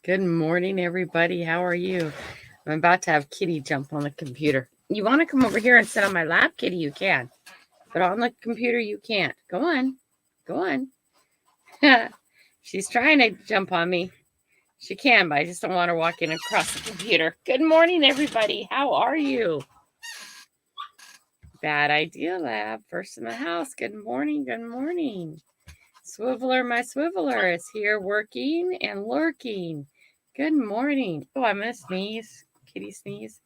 Good morning, everybody. How are you? I'm about to have Kitty jump on the computer. You want to come over here and sit on my lap, Kitty? You can. But on the computer, you can't. Go on. Go on. She's trying to jump on me. She can, but I just don't want her walking across the computer. Good morning, everybody. How are you? Bad idea, Lab. First in the house. Good morning. Good morning. Swiveler, my swiveler, is here working and lurking. Good morning. Oh, I'm going to sneeze. Kitty sneeze.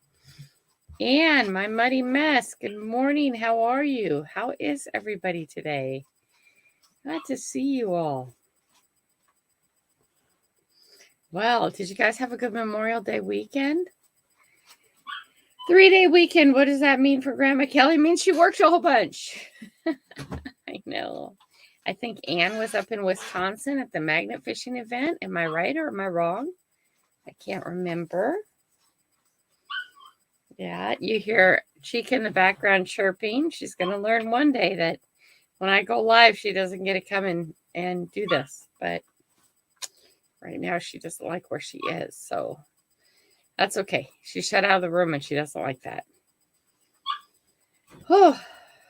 And my muddy mess. Good morning. How are you? How is everybody today? Glad to see you all. Well, did you guys have a good Memorial Day weekend? 3-day weekend. What does that mean for Grandma Kelly? It means she worked a whole bunch. I know. I think Anne was up in Wisconsin at the magnet fishing event. Am I right or am I wrong? I can't remember. Yeah, you hear Chica in the background chirping. She's going to learn one day that when I go live, she doesn't get to come in and do this. But right now, she doesn't like where she is. So that's okay. She's shut out of the room and she doesn't like that. Oh,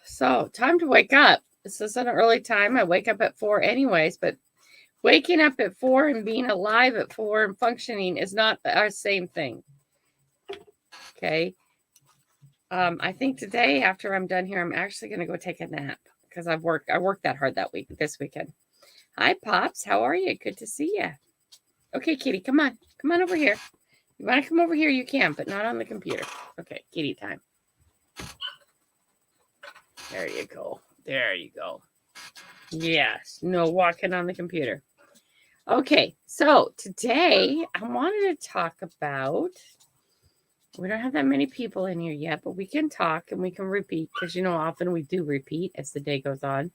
so time to wake up. This is an early time. I wake up at 4 anyways, but waking up at 4 and being alive at 4 and functioning is not our same thing. Okay. I think today, after I'm done here, I'm actually going to go take a nap because I worked that hard this weekend. Hi, Pops. How are you? Good to see you. Okay, Kitty, come on. Come on over here. You want to come over here? You can, but not on the computer. Okay, Kitty time. There you go. There you go. Yes, no walking on the computer. Okay, so today I wanted to talk about, we don't have that many people in here yet, but we can talk and we can repeat because, often we do repeat as the day goes on.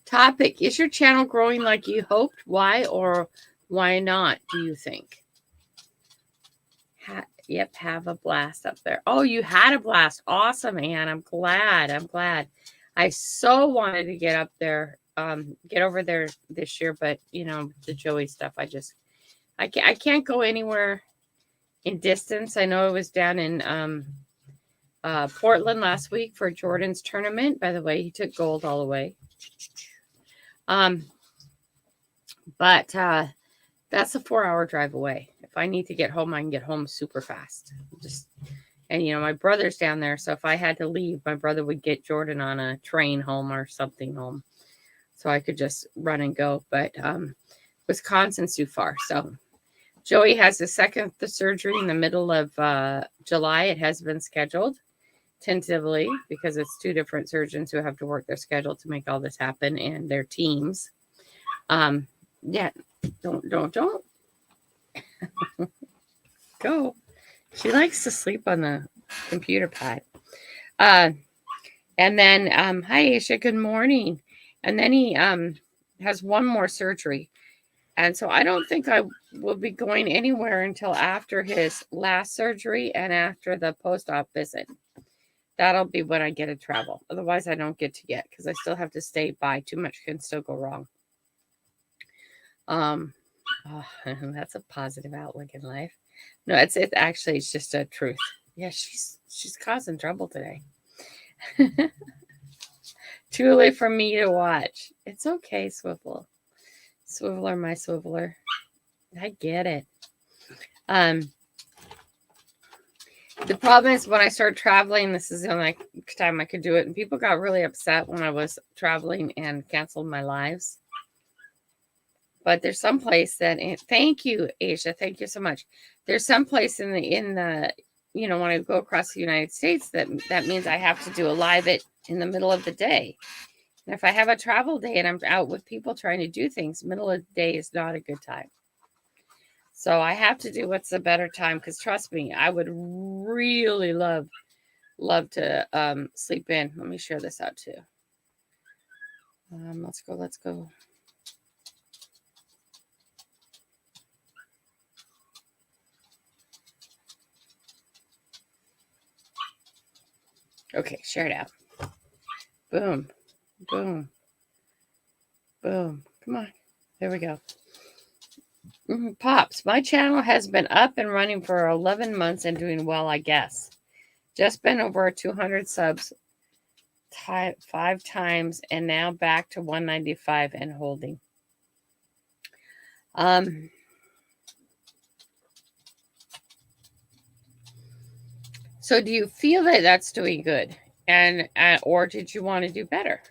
Topic, is your channel growing like you hoped? Why or why not, do you think? Yep, have a blast up there. Oh, you had a blast. Awesome, Anne. I'm glad. I so wanted to get up there, get over there this year, but, the Joey stuff, I can't go anywhere in distance. I know I was down in Portland last week for Jordan's tournament. By the way, he took gold all the way. But that's a 4-hour drive away. If I need to get home, I can get home super fast. And my brother's down there, so if I had to leave, my brother would get Jordan on a train home or something home, so I could just run and go. But Wisconsin's too far. So Joey has the surgery in the middle of July. It has been scheduled tentatively because it's 2 different surgeons who have to work their schedule to make all this happen and their teams. Yeah, don't go. She likes to sleep on the computer pad. And then, hi, Aisha, good morning. And then he has one more surgery. And so I don't think I will be going anywhere until after his last surgery and after the post-op visit. That'll be when I get to travel. Otherwise, I don't get to yet because I still have to stay by. Too much can still go wrong. That's a positive outlook in life. No, it's just a truth. Yeah, she's causing trouble today. Too early for me to watch. It's okay, Swiveler, my swiveler. I get it. The problem is when I start traveling, this is the only time I could do it, and people got really upset when I was traveling and canceled my lives. But there's some place that, thank you, Asia. Thank you so much. There's some place in the when I go across the United States, that means I have to do a live in the middle of the day. And if I have a travel day and I'm out with people trying to do things, middle of the day is not a good time. So I have to do what's a better time, because trust me, I would really love to sleep in. Let me share this out too. Let's go. Okay, share it out. Boom, boom, boom. Come on. There we go. Pops, my channel has been up and running for 11 months and doing well, I guess. Just been over 200 subs 5 times and now back to 195 and holding. So do you feel that that's doing good, and or did you want to do better?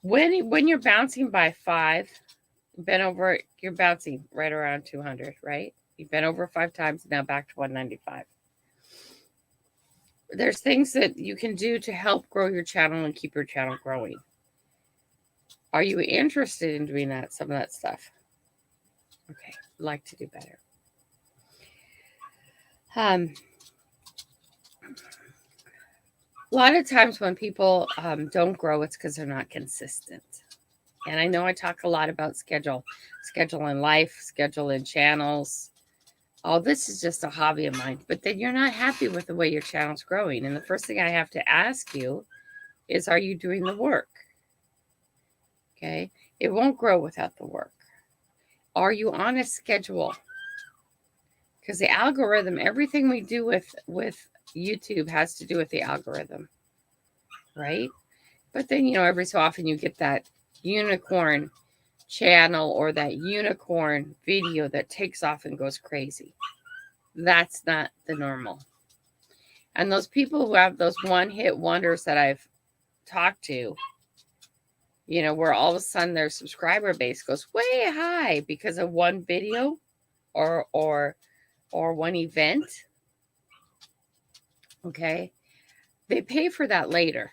When you're bouncing by 5, you're bouncing right around 200, right? You've been over 5 times, now back to 195. There's things that you can do to help grow your channel and keep your channel growing. Are you interested in doing that? Some of that stuff. Okay, I'd like to do better. A lot of times when people don't grow, it's because they're not consistent. And I know I talk a lot about schedule in life, schedule in channels. Oh, this is just a hobby of mine. But then you're not happy with the way your channel's growing. And the first thing I have to ask you is, are you doing the work? Okay. It won't grow without the work. Are you on a schedule? Because the algorithm, everything we do with YouTube has to do with the algorithm, right? But then, every so often you get that unicorn channel or that unicorn video that takes off and goes crazy. That's not the normal. And those people who have those one-hit wonders that I've talked to, where all of a sudden their subscriber base goes way high because of one video or one event. Okay. They pay for that later,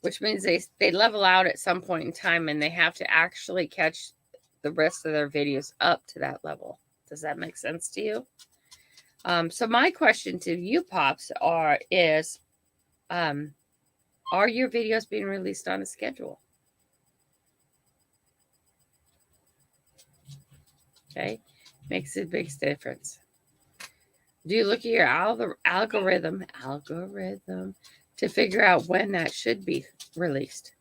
which means they level out at some point in time and they have to actually catch the rest of their videos up to that level. Does that make sense to you? So my question to you, Pops, is are your videos being released on a schedule? Okay. Makes a big difference. Do you look at your algorithm to figure out when that should be released?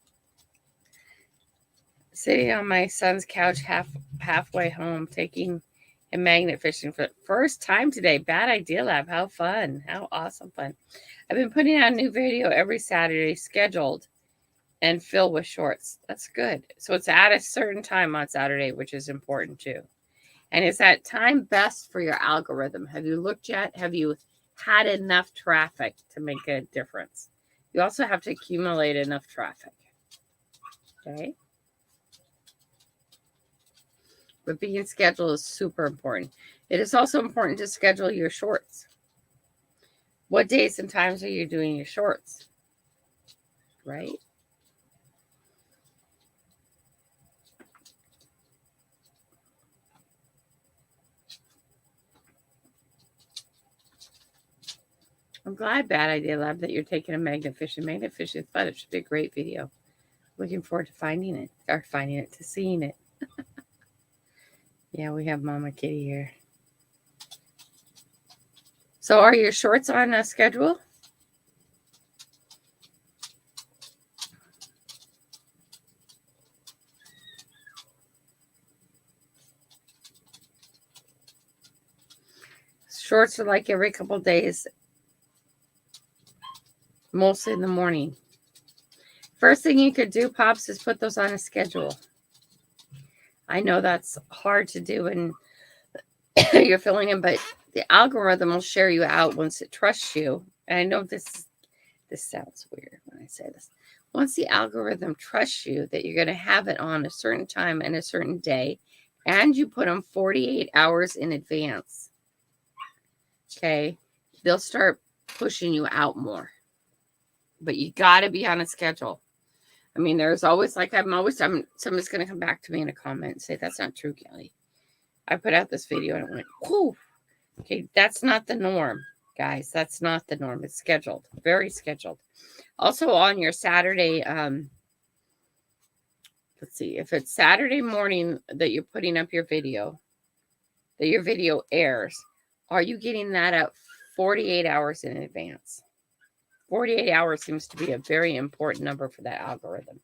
Sitting on my son's couch halfway home, taking him magnet fishing for the first time today. Bad Idea Lab. How fun. How awesome fun. I've been putting out a new video every Saturday, scheduled and filled with shorts. That's good. So it's at a certain time on Saturday, which is important too. And is that time best for your algorithm? Have you looked yet? Have you had enough traffic to make a difference? You also have to accumulate enough traffic. Okay. But being scheduled is super important. It is also important to schedule your shorts. What days and times are you doing your shorts? Right? I'm glad, Bad Idea Lab, that you're taking a magnet fishing. Magnet fishing is fun. It should be a great video. Looking forward to seeing it. Yeah, we have Mama Kitty here. So are your shorts on a schedule? Shorts are like every couple of days, mostly in the morning. First thing you could do, Pops, is put those on a schedule. I know that's hard to do and you're filling in, but the algorithm will share you out once it trusts you. And I know this sounds weird when I say this. Once the algorithm trusts you that you're going to have it on a certain time and a certain day, and you put them 48 hours in advance, okay, they'll start pushing you out more. But you got to be on a schedule. I mean, there's always, somebody's going to come back to me in a comment and say, that's not true, Kelly. I put out this video and it went, whoo. Okay, that's not the norm, guys. That's not the norm. It's scheduled, very scheduled. Also on your Saturday, let's see, if it's Saturday morning that you're putting up your video, that your video airs, are you getting that out 48 hours in advance? 48 hours seems to be a very important number for that algorithm.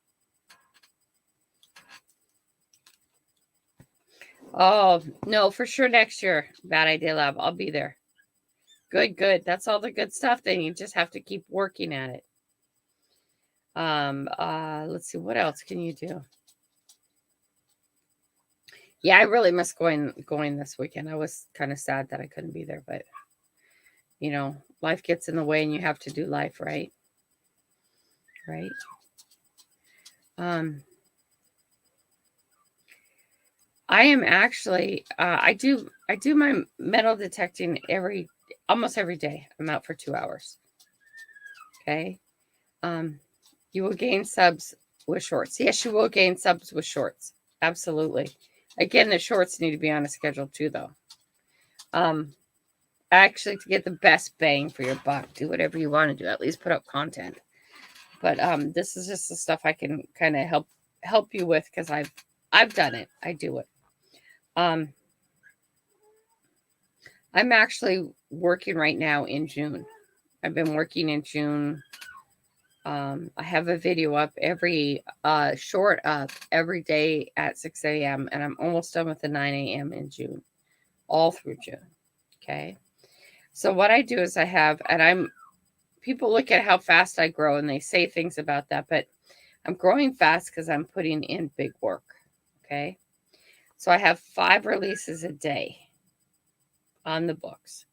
Oh, no, for sure next year. Bad Idea Lab. I'll be there. Good, good. That's all the good stuff. Then you just have to keep working at it. Let's see, what else can you do? Yeah, I really miss going this weekend. I was kind of sad that I couldn't be there, but life gets in the way and you have to do life, right? Right. I am actually I do my metal detecting almost every day. I'm out for 2 hours. Okay. You will gain subs with shorts. Yes, you will gain subs with shorts. Absolutely. Again, the shorts need to be on a schedule too, though. Actually, to get the best bang for your buck, do whatever you want to do. At least put up content. But this is just the stuff I can kind of help you with because I've done it. I do it. I'm actually working right now in June. I've been working in June. I have a video up short up every day at 6 a.m. and I'm almost done with the 9 a.m. in June, all through June. Okay. So what I do is people look at how fast I grow and they say things about that, but I'm growing fast because I'm putting in big work. Okay. So I have 5 releases a day on the books.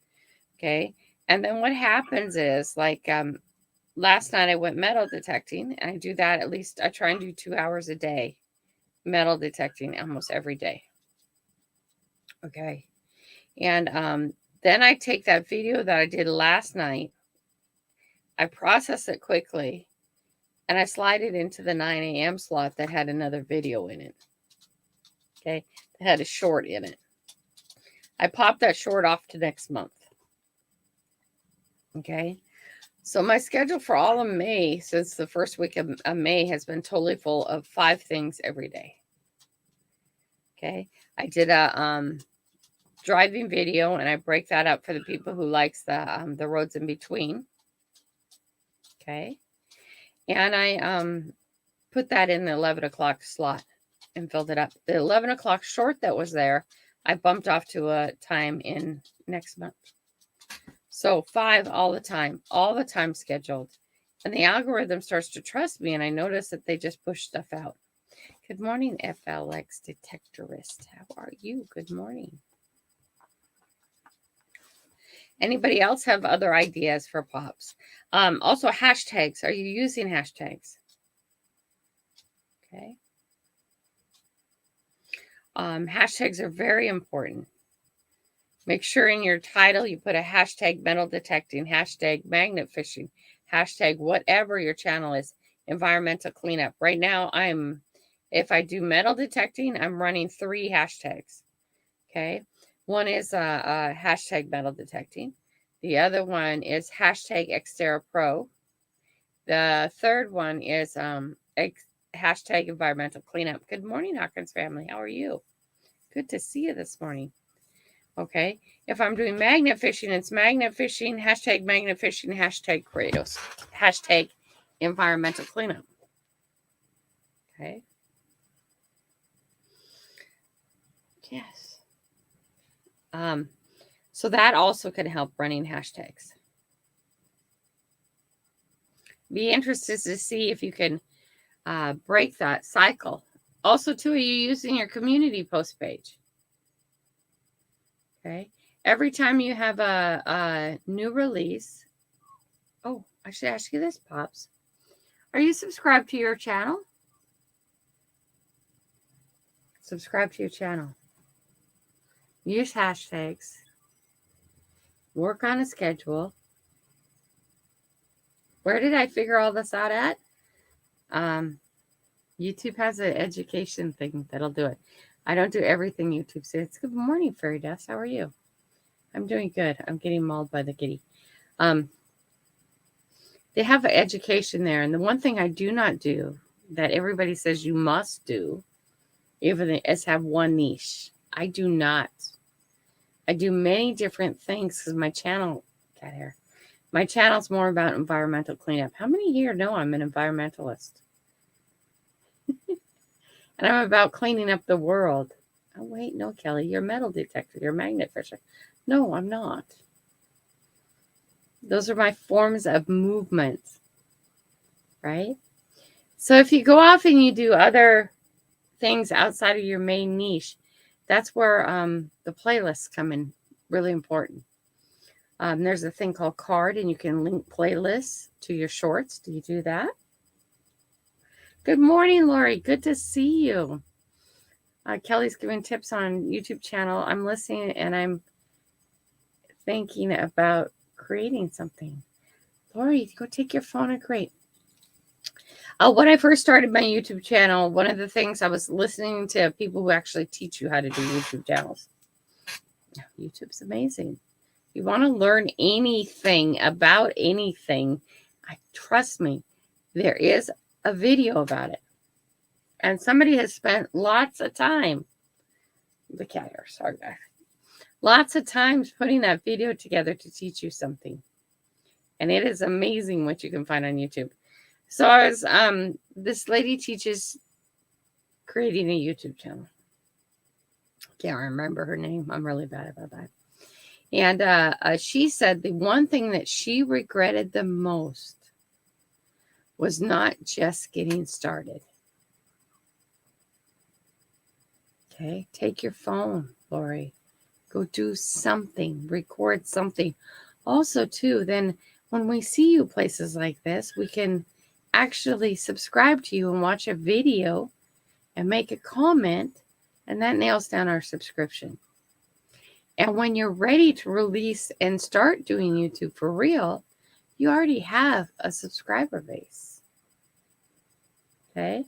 Okay. And then what happens is last night I went metal detecting and I do that at least I try and do 2 hours a day metal detecting almost every day. Okay. And then I take that video that I did last night, I process it quickly, and I slide it into the 9 a.m. slot that had another video in it. Okay. That had a short in it. I pop that short off to next month. Okay. So my schedule for all of May, since the first week of May, has been totally full of 5 things every day. Okay. I did a driving video, and I break that up for the people who likes the roads in between. Okay. And I put that in the 11 o'clock slot and filled it up. The 11 o'clock short that was there, I bumped off to a time in next month. So 5 all the time scheduled. And the algorithm starts to trust me, and I notice that they just push stuff out. Good morning, FLX Detectorist. How are you? Good morning. Anybody else have other ideas for pops? Also, hashtags. Are you using hashtags? Okay. Hashtags are very important. Make sure in your title you put a hashtag metal detecting, hashtag magnet fishing, hashtag whatever your channel is, environmental cleanup. Right now, if I do metal detecting, I'm running 3 hashtags. Okay. One is hashtag metal detecting. The other one is hashtag Xterra Pro. The third one is hashtag environmental cleanup. Good morning, Hawkins family. How are you? Good to see you this morning. Okay. If I'm doing magnet fishing, it's magnet fishing, hashtag Kratos, hashtag environmental cleanup. Okay. Yes. So that also can help running hashtags. Be interested to see if you can break that cycle. Also, too, are you using your community post page? Okay. Every time you have a new release. Oh, I should ask you this, Pops. Are you subscribed to your channel? Subscribe to your channel. Use hashtags. Work on a schedule. Where did I figure all this out at? YouTube has an education thing that'll do it. I don't do everything YouTube says. Good morning, Fairy Dust. How are you? I'm doing good. I'm getting mauled by the kitty. They have an education there. And the one thing I do not do that everybody says you must do is have one niche. I do not. I do many different things because my channel, got hair. My channel's more about environmental cleanup. How many here know I'm an environmentalist? And I'm about cleaning up the world. Oh, wait, no, Kelly, you're a metal detector. You're a magnet fisher. No, I'm not. Those are my forms of movement, right? So if you go off and you do other things outside of your main niche, that's where the playlists come in really important. There's a thing called Card, and you can link playlists to your shorts. Do you do that? Good morning, Lori. Good to see you. Kelly's giving tips on YouTube channel. I'm listening and I'm thinking about creating something. Lori, go take your phone and create. When I first started my YouTube channel, one of the things I was listening to people who actually teach you how to do YouTube channels. YouTube's amazing. You want to learn anything about anything, trust me, there is a video about it. And somebody has spent lots of time, the cat here, sorry guys, lots of times putting that video together to teach you something. And it is amazing what you can find on YouTube. So I was, this lady teaches creating a YouTube channel. Can't remember her name. I'm really bad about that. And she said the one thing that she regretted the most was not just getting started. Okay, take your phone, Lori. Go do something, record something. Also, too, then when we see you places like this, we can actually subscribe to you and watch a video and make a comment, and that nails down our subscription. And when you're ready to release and start doing YouTube for real, you already have a subscriber base. Okay,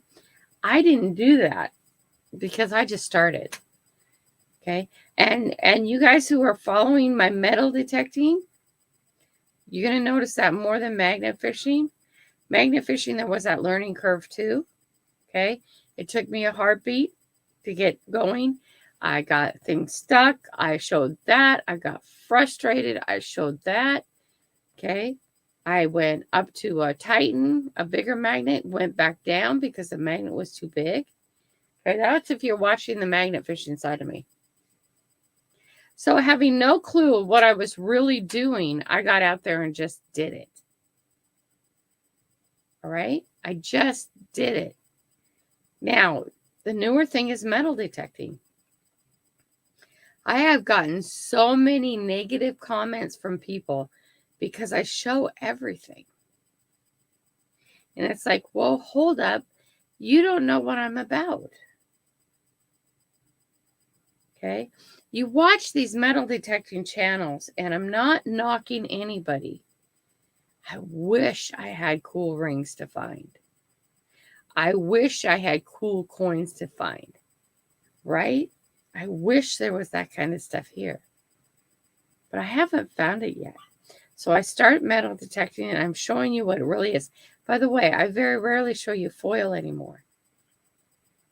I didn't do that because I just started. Okay, and you guys who are following my metal detecting, you're going to notice that more than magnet fishing. Magnet fishing, there was that learning curve too. Okay, it took me a heartbeat to get going. I got things stuck. I showed that. I got frustrated. I showed that. Okay, I went up to a Titan, a bigger magnet, went back down because the magnet was too big. Okay, that's if you're watching the magnet fishing side of me. So having no clue of what I was really doing, I got out there and just did it. All right? I just did it. Now, the newer thing is metal detecting. I have gotten so many negative comments from people because I show everything. And it's like, well, hold up. You don't know what I'm about. Okay? You watch these metal detecting channels, and I'm not knocking anybody. I wish I had cool rings to find. I wish I had cool coins to find. Right? I wish there was that kind of stuff here. But I haven't found it yet. So I start metal detecting, and I'm showing you what it really is. By the way, I very rarely show you foil anymore.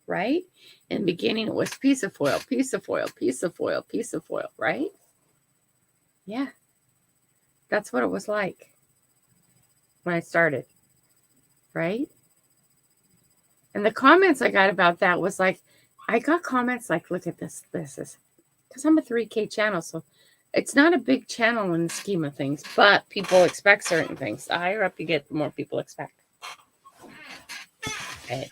Right? In the beginning, it was piece of foil, piece of foil, piece of foil, piece of foil, right? Yeah. That's what it was like when I started, right? And the comments I got about that was like, I got comments like, look at this is, because I'm a 3K channel, so it's not a big channel in the scheme of things, but people expect certain things. The higher up you get, the more people expect. Okay.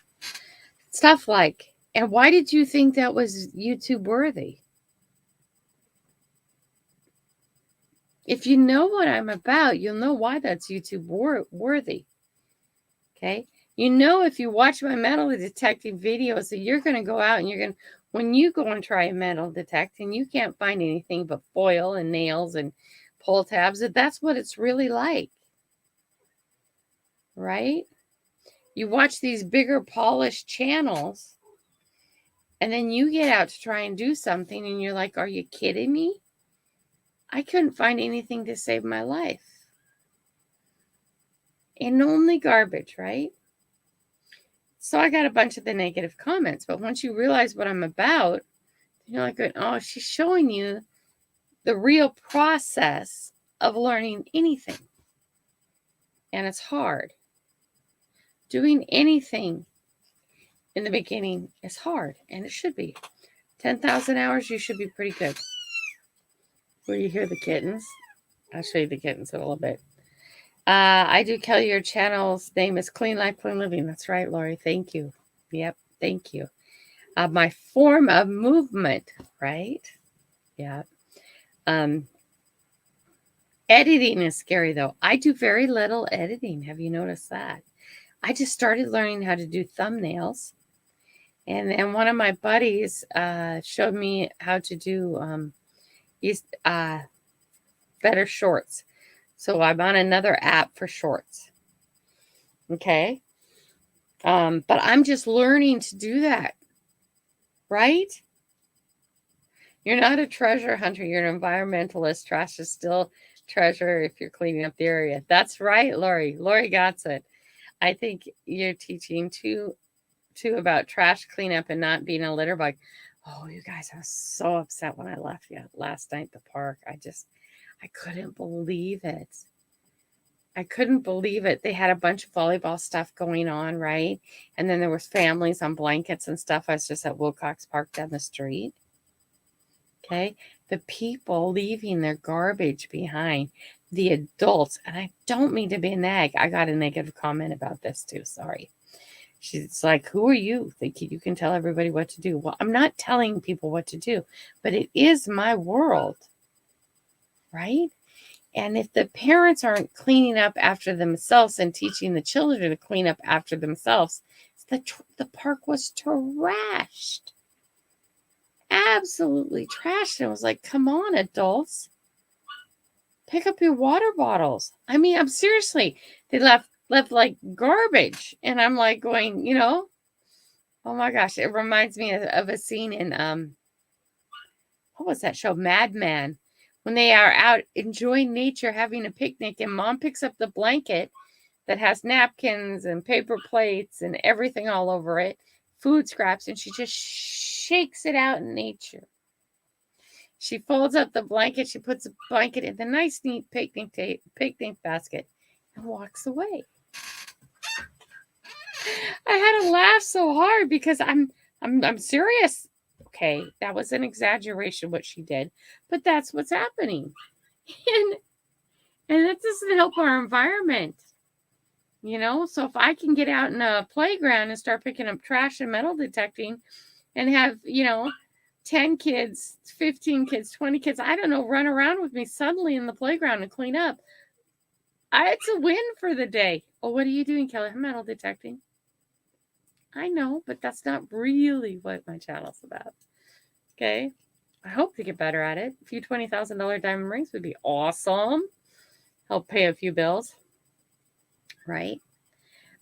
Stuff like, and why did you think that was YouTube worthy? If you know what I'm about, you'll know why that's YouTube worthy. Okay. You know, if you watch my metal detecting videos, that you're going to go out and you're going to, when you go and try a metal detect and you can't find anything but foil and nails and pull tabs, that's what it's really like. Right? You watch these bigger polished channels and then you get out to try and do something and you're like, are you kidding me? I couldn't find anything to save my life. And only garbage, right? So I got a bunch of the negative comments. But once you realize what I'm about, you're like, oh, she's showing you the real process of learning anything. And it's hard. Doing anything in the beginning is hard, and it should be. 10,000 hours, you should be pretty good. Where you hear the kittens. I'll show you the kittens in a little bit. I do Kelly, your channel's name is Clean Life, Clean Living. That's right, Lori. Thank you. Yep, thank you. My form of movement, right? Yeah. Editing is scary, though. I do very little editing. Have you noticed that? I just started learning how to do thumbnails. And then one of my buddies showed me how to do better shorts. So I'm on another app for shorts. Okay. But I'm just learning to do that. Right? You're not a treasure hunter. You're an environmentalist. Trash is still treasure if you're cleaning up the area. That's right, Lori. Lori got it. I think you're teaching too about trash cleanup and not being a litter bug. Oh, you guys, I was so upset when I left last night at the park. I couldn't believe it. I couldn't believe it. They had a bunch of volleyball stuff going on, right? And then there was families on blankets and stuff. I was just at Wilcox Park down the street. Okay. The people leaving their garbage behind, the adults, and I don't mean to be a nag. I got a negative comment about this too. Sorry. She's like, who are you thinking you can tell everybody what to do? Well, I'm not telling people what to do, but it is my world, right? And if the parents aren't cleaning up after themselves and teaching the children to clean up after themselves, the park was trashed. Absolutely trashed. And I was like, come on, adults. Pick up your water bottles. I mean, I'm seriously, they left like garbage. And I'm like going, oh my gosh, it reminds me of a scene in, what was that show? Mad Men. When they are out enjoying nature, having a picnic, and mom picks up the blanket that has napkins and paper plates and everything all over it, food scraps, and she just shakes it out in nature. She folds up the blanket, she puts the blanket in the nice, neat picnic basket and walks away. I had to laugh so hard because I'm serious. Okay, that was an exaggeration what she did, but that's what's happening. And that doesn't help our environment. So if I can get out in a playground and start picking up trash and metal detecting and have, 10 kids, 15 kids, 20 kids, I don't know, run around with me suddenly in the playground and clean up, it's a win for the day. Oh, what are you doing, Kelly? I'm metal detecting. I know, but that's not really what my channel's about. Okay. I hope to get better at it. A few $20,000 diamond rings would be awesome. Help pay a few bills. Right?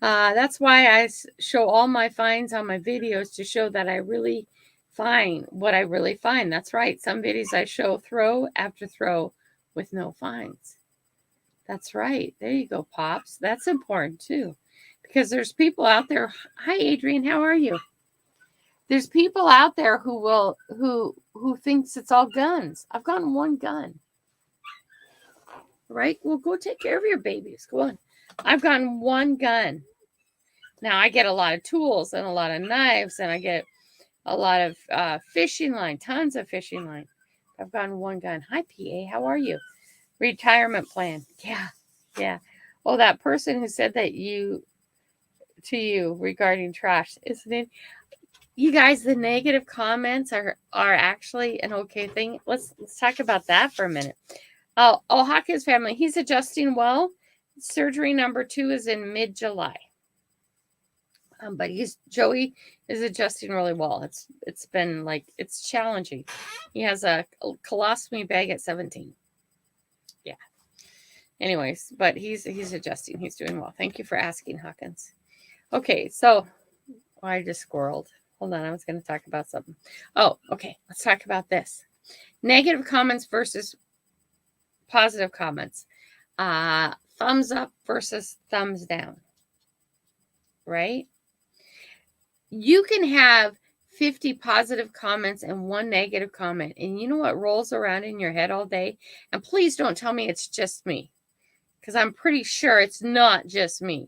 That's why I show all my finds on my videos to show that I really find what I really find. That's right. Some videos I show throw after throw with no finds. That's right. There you go, Pops. That's important too. Because there's people out there. Hi, Adrian. How are you? There's people out there who thinks it's all guns. I've gotten one gun. Right? Well, go take care of your babies. Go on. I've gotten one gun. Now I get a lot of tools and a lot of knives, and I get a lot of fishing line, tons of fishing line. I've gotten one gun. Hi, PA. How are you? Retirement plan. Yeah. Oh, that person who said that to you regarding trash, isn't it? You guys, the negative comments are actually an okay thing. Let's talk about that for a minute. Oh, Hawkins family, he's adjusting well. Surgery number 2 is in mid-July. But Joey is adjusting really well. It's been it's challenging. He has a colostomy bag at 17. Yeah. Anyways, but he's adjusting. He's doing well. Thank you for asking, Hawkins. Okay, so I just squirreled. Hold on, I was going to talk about something. Oh, okay. Let's talk about this. Negative comments versus positive comments. Thumbs up versus thumbs down. Right? You can have 50 positive comments and 1 negative comment. And you know what rolls around in your head all day? And please don't tell me it's just me. Because I'm pretty sure it's not just me.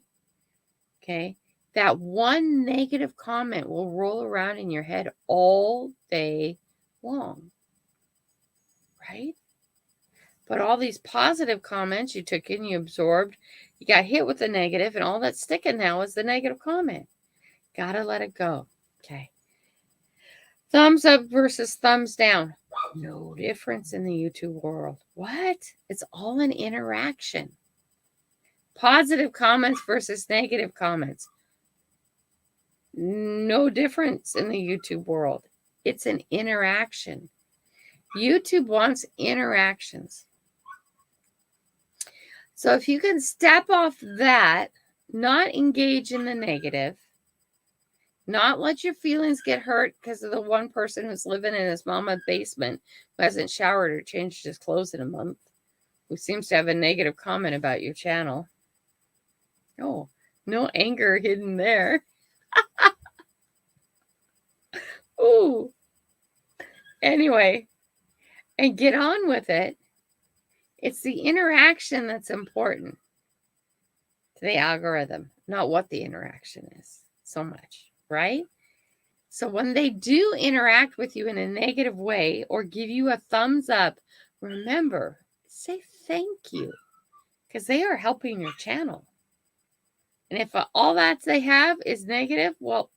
Okay? that one negative comment will roll around in your head all day long, right? But all these positive comments you took in, you absorbed, you got hit with the negative, and all that's sticking now is the negative comment. Gotta let it go. Okay. Thumbs up versus thumbs down. No difference in the YouTube world. What? It's all an interaction. Positive comments versus negative comments. No difference in the YouTube world. It's an interaction. YouTube wants interactions. So if you can step off that, not engage in the negative, not let your feelings get hurt because of the one person who's living in his mama's basement who hasn't showered or changed his clothes in a month, who seems to have a negative comment about your channel. Oh, no anger hidden there. Ooh. Anyway, and get on with it. It's the interaction that's important to the algorithm, not what the interaction is so much, right? So when they do interact with you in a negative way or give you a thumbs up, remember, say thank you because they are helping your channel. And if all that they have is negative, well,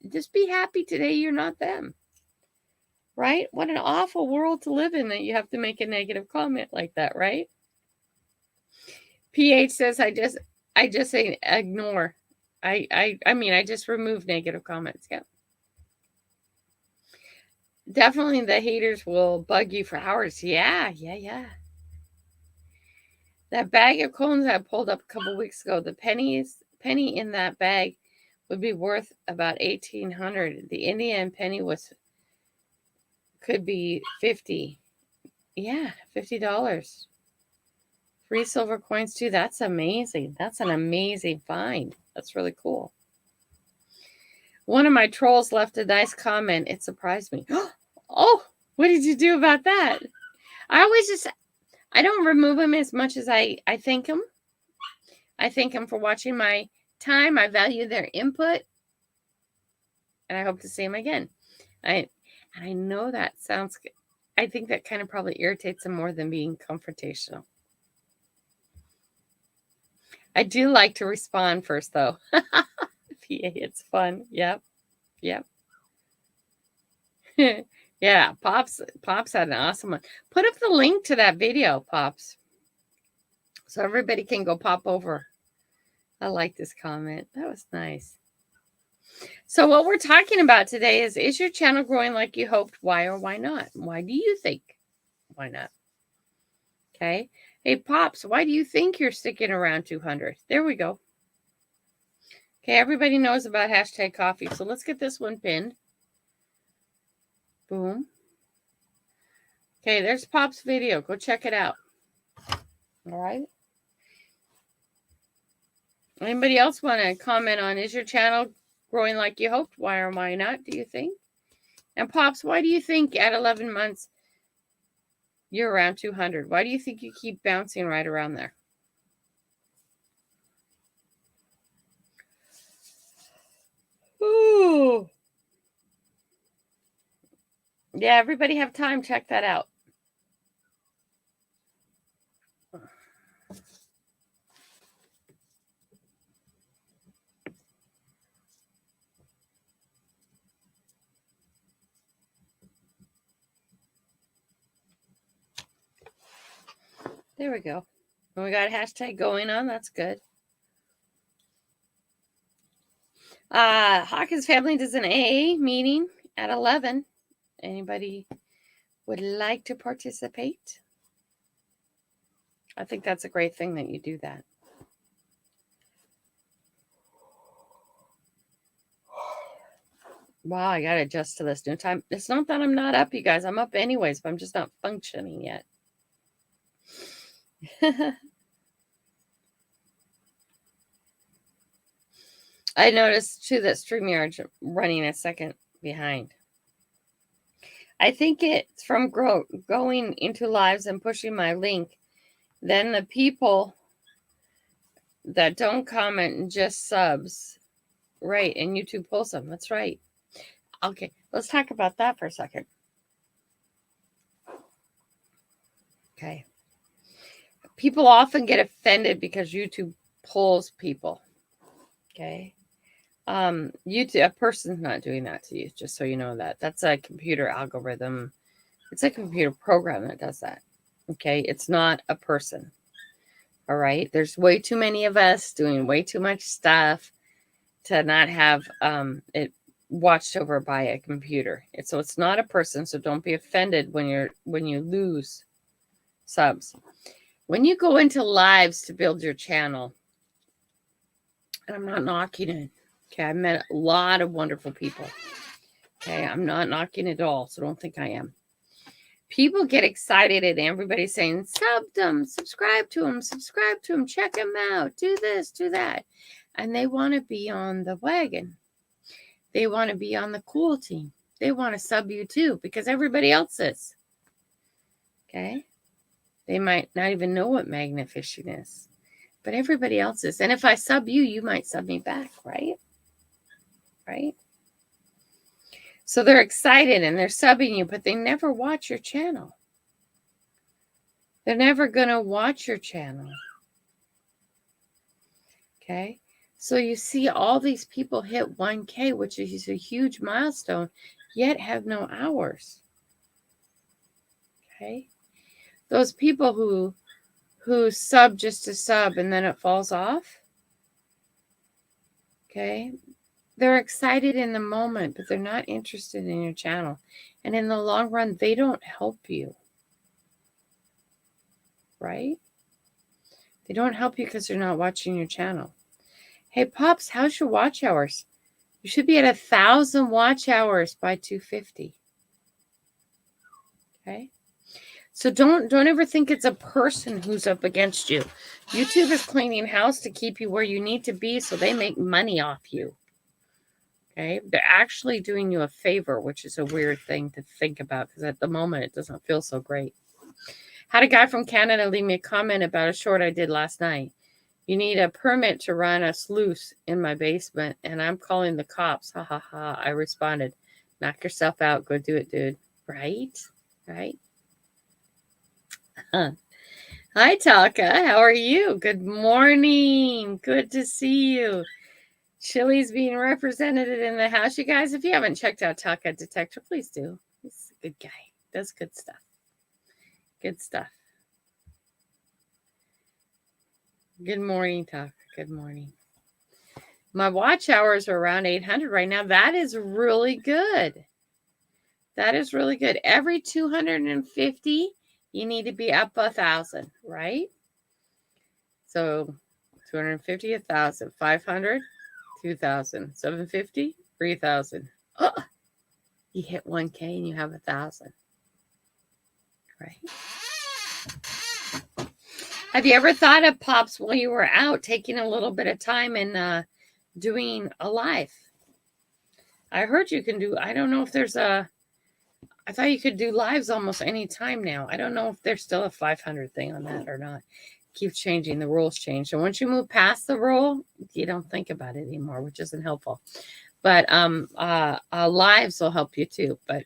just be happy today you're not them. Right? What an awful world to live in that you have to make a negative comment like that, right? PH says I just say ignore. I mean I just remove negative comments. Yeah. Definitely the haters will bug you for hours. Yeah. That bag of cones I pulled up a couple weeks ago, the penny in that bag would be worth about $1,800. The Indian penny could be $50. Yeah, $50. Free silver coins too. That's amazing. That's an amazing find. That's really cool. One of my trolls left a nice comment. It surprised me. Oh, what did you do about that? I don't remove them as much as I thank them. I thank them for watching my time. I value their input. And I hope to see them again. I know that sounds good. I think that kind of probably irritates them more than being confrontational. I do like to respond first, though. PA, it's fun. Yep. Yeah, Pops had an awesome one. Put up the link to that video, Pops, so everybody can go pop over. I like this comment. That was nice. So what we're talking about today is your channel growing like you hoped? Why or why not? Why do you think? Why not? Okay. Hey, Pops, why do you think you're sticking around 200? There we go. Okay, everybody knows about hashtag coffee. So let's get this one pinned. Boom. Okay, there's Pop's video. Go check it out. All right. Anybody else want to comment on, is your channel growing like you hoped? Why or why not, do you think? And Pops, why do you think at 11 months you're around 200? Why do you think you keep bouncing right around there? Ooh. Yeah, everybody have time. Check that out. There we go. And we got a hashtag going on. That's good. Hawkins family does an AA meeting at 11. Anybody would like to participate? I think that's a great thing that you do that. Wow, I got to adjust to this new time. It's not that I'm not up, you guys. I'm up anyways, but I'm just not functioning yet. I noticed too that StreamYard's running a second behind. I think it's from going into lives and pushing my link. Then the people that don't comment and just subs Right. And YouTube pulls them. That's right. Okay. Let's talk about that for a second. Okay. People often get offended because YouTube pulls people. Okay. YouTube, a person's not doing that to you, just so you know that. That's a computer algorithm. It's a computer program that does that. Okay. It's not a person. All right. There's way too many of us doing way too much stuff to not have it watched over by a computer. So it's not a person. So don't be offended when you lose subs. When you go into lives to build your channel, and I'm not knocking it. Okay, I met a lot of wonderful people. Okay, I'm not knocking it at all, so don't think I am. People get excited and everybody's saying, sub them, subscribe to them, check them out, do this, do that. And they want to be on the wagon. They want to be on the cool team. They want to sub you too, because everybody else is. Okay? They might not even know what magnet fishing is, but everybody else is. And if I sub you, you might sub me back, right? Right? So they're excited and they're subbing you, but they never watch your channel. They're never going to watch your channel. Okay? So you see all these people hit 1K, which is a huge milestone, yet have no hours. Okay? Those people who sub just to sub and then it falls off. Okay? They're excited in the moment, but they're not interested in your channel. And in the long run, they don't help you. Right? They don't help you because they're not watching your channel. Hey, Pops, how's your watch hours? You should be at 1,000 watch hours by 250. Okay? So don't ever think it's a person who's up against you. YouTube is cleaning house to keep you where you need to be so they make money off you. Okay? They're actually doing you a favor, which is a weird thing to think about because at the moment it doesn't feel so great. Had a guy from Canada leave me a comment about a short I did last night. You need a permit to run a sluice in my basement, and I'm calling the cops. Ha ha ha. I responded, knock yourself out. Go do it, dude. Right? Right? Hi, Taka. How are you? Good morning. Good to see you. Chili's being represented in the house. You guys, if you haven't checked out Taka Detector, please do. He's a good guy. Does good stuff. Good stuff. Good morning, Taka. Good morning. My watch hours are around 800 right now. That is really good. That is really good. Every 250, you need to be up 1,000, right? So 250, 1,000, 500, 2,000, 750, 3,000. Oh, you hit 1K and you have 1,000, right? Have you ever thought of, Pops, while you were out, taking a little bit of time and doing a live? I heard you can do, I don't know if there's I thought you could do lives almost any time now. I don't know if there's still a 500 thing on that or not. Keeps changing. The rules change. And once you move past the rule, you don't think about it anymore, which isn't helpful. But lives will help you too. But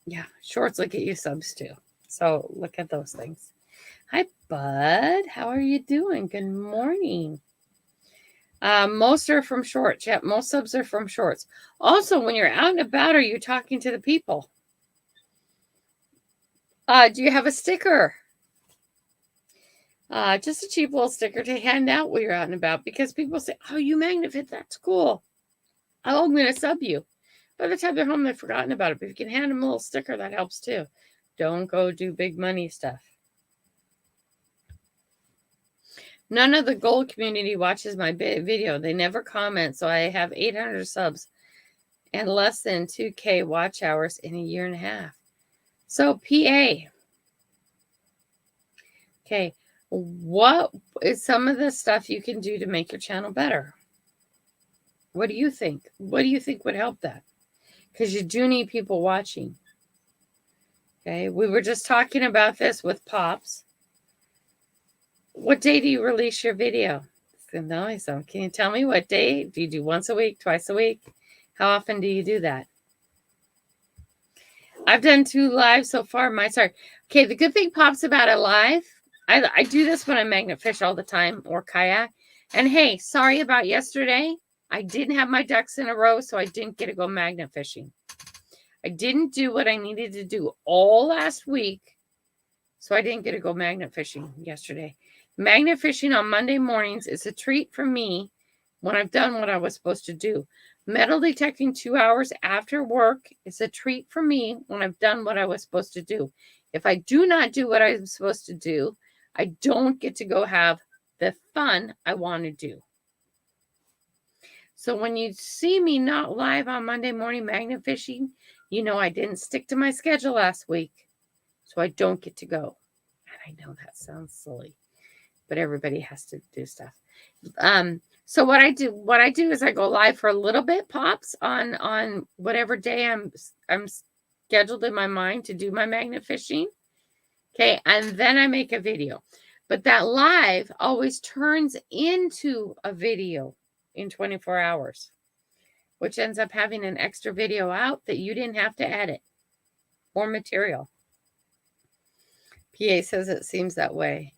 yeah, shorts will get you subs too. So look at those things. Hi, Bud. How are you doing? Good morning. Most are from shorts. Yep, most subs are from shorts. Also, when you're out and about, are you talking to the people? Do you have a sticker? Just a cheap little sticker to hand out while you're out and about, because people say, oh, you MagnetFit, that's cool. Oh, I'm going to sub you. By the time they're home, they've forgotten about it. But if you can hand them a little sticker, that helps too. Don't go do big money stuff. None of the gold community watches my video. They never comment, so I have 800 subs and less than 2K watch hours in a year and a half. So, PA. Okay, what is some of the stuff you can do to make your channel better? What do you think? What do you think would help that? Because you do need people watching. Okay, we were just talking about this with Pops. What day do you release your video? gonna tell me something. Can you tell me what day? Do you do once a week, twice a week? How often do you do that? I've done 2 lives so far. My start. Okay, the good thing pops about a live. I do this when I magnet fish all the time or kayak. And hey, sorry about yesterday. I didn't have my ducks in a row, so I didn't get to go magnet fishing. I didn't do what I needed to do all last week, so I didn't get to go magnet fishing yesterday. Magnet fishing on Monday mornings is a treat for me when I've done what I was supposed to do. Metal detecting 2 hours after work is a treat for me when I've done what I was supposed to do. If I do not do what I'm supposed to do, I don't get to go have the fun I want to do. So when you see me not live on Monday morning magnet fishing, you know I didn't stick to my schedule last week, so I don't get to go. And I know that sounds silly, but everybody has to do stuff. So what I do is I go live for a little bit, pops, on whatever day I'm scheduled in my mind to do my magnet fishing. Okay, and then I make a video. But that live always turns into a video in 24 hours, which ends up having an extra video out that you didn't have to edit or material. PA says it seems that way.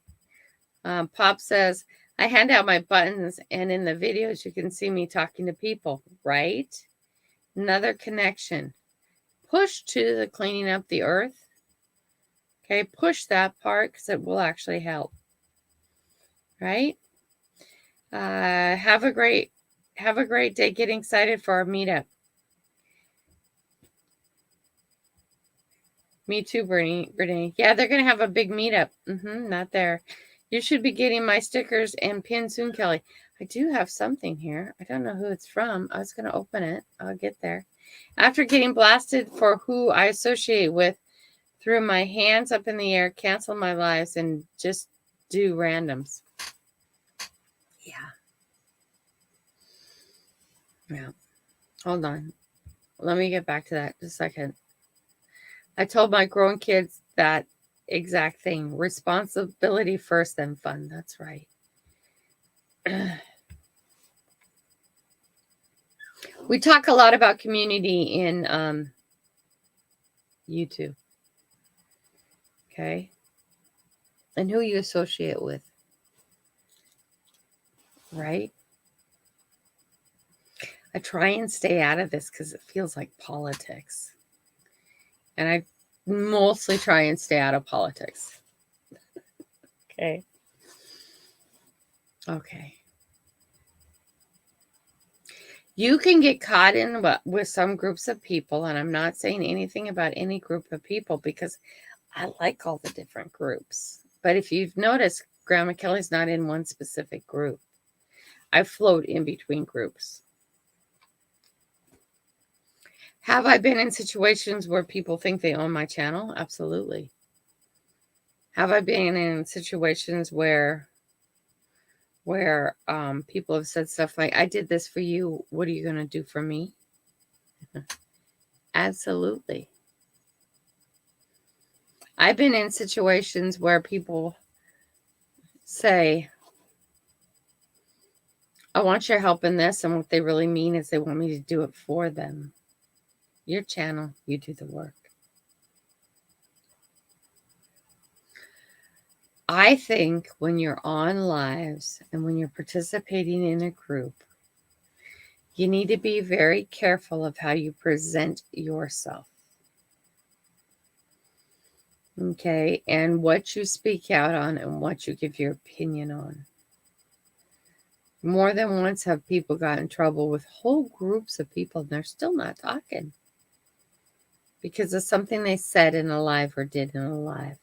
Pop says, I hand out my buttons, and in the videos, you can see me talking to people, right? Another connection. Push to the cleaning up the earth. Okay, push that part because it will actually help. Right? Have a great day. Getting excited for our meetup. Me too, Brittany. Yeah, they're going to have a big meetup. Not there. You should be getting my stickers and pin soon, Kelly. I do have something here. I don't know who it's from. I was going to open it. I'll get there. After getting blasted for who I associate with, threw my hands up in the air, canceled my lives, and just do randoms. Yeah. Hold on. Let me get back to that just a second. I told my grown kids that exact thing. Responsibility first, then fun. That's right. We talk a lot about community in YouTube. Okay. And who you associate with. Right? I try and stay out of this because it feels like politics. And I mostly try and stay out of politics. Okay. You can get caught in with some groups of people, and I'm not saying anything about any group of people because I like all the different groups. But if you've noticed, Grandma Kelly's not in one specific group. I float in between groups. Have I been in situations where people think they own my channel? Absolutely. Have I been in situations where people have said stuff like, I did this for you, what are you going to do for me? Absolutely. I've been in situations where people say, I want your help in this, and what they really mean is they want me to do it for them. Your channel, you do the work. I think when you're on lives and when you're participating in a group, you need to be very careful of how you present yourself. Okay, and what you speak out on and what you give your opinion on. More than once have people got in trouble with whole groups of people and they're still not talking because of something they said in a live or did in a live.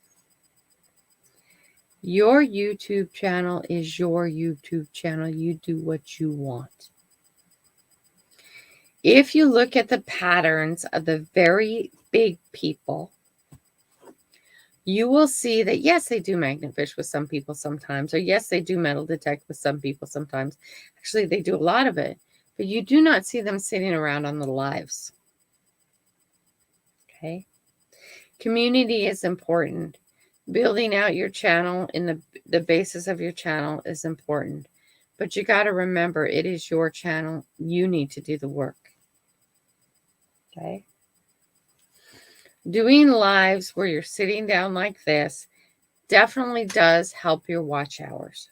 Your YouTube channel is your YouTube channel. You do what you want. If you look at the patterns of the very big people, you will see that, yes, they do magnet fish with some people sometimes, or yes, they do metal detect with some people sometimes. Actually, they do a lot of it, but you do not see them sitting around on the lives. Okay? Community is important. Building out your channel in the basis of your channel is important. But you got to remember, it is your channel. You need to do the work. Okay? Doing lives where you're sitting down like this definitely does help your watch hours.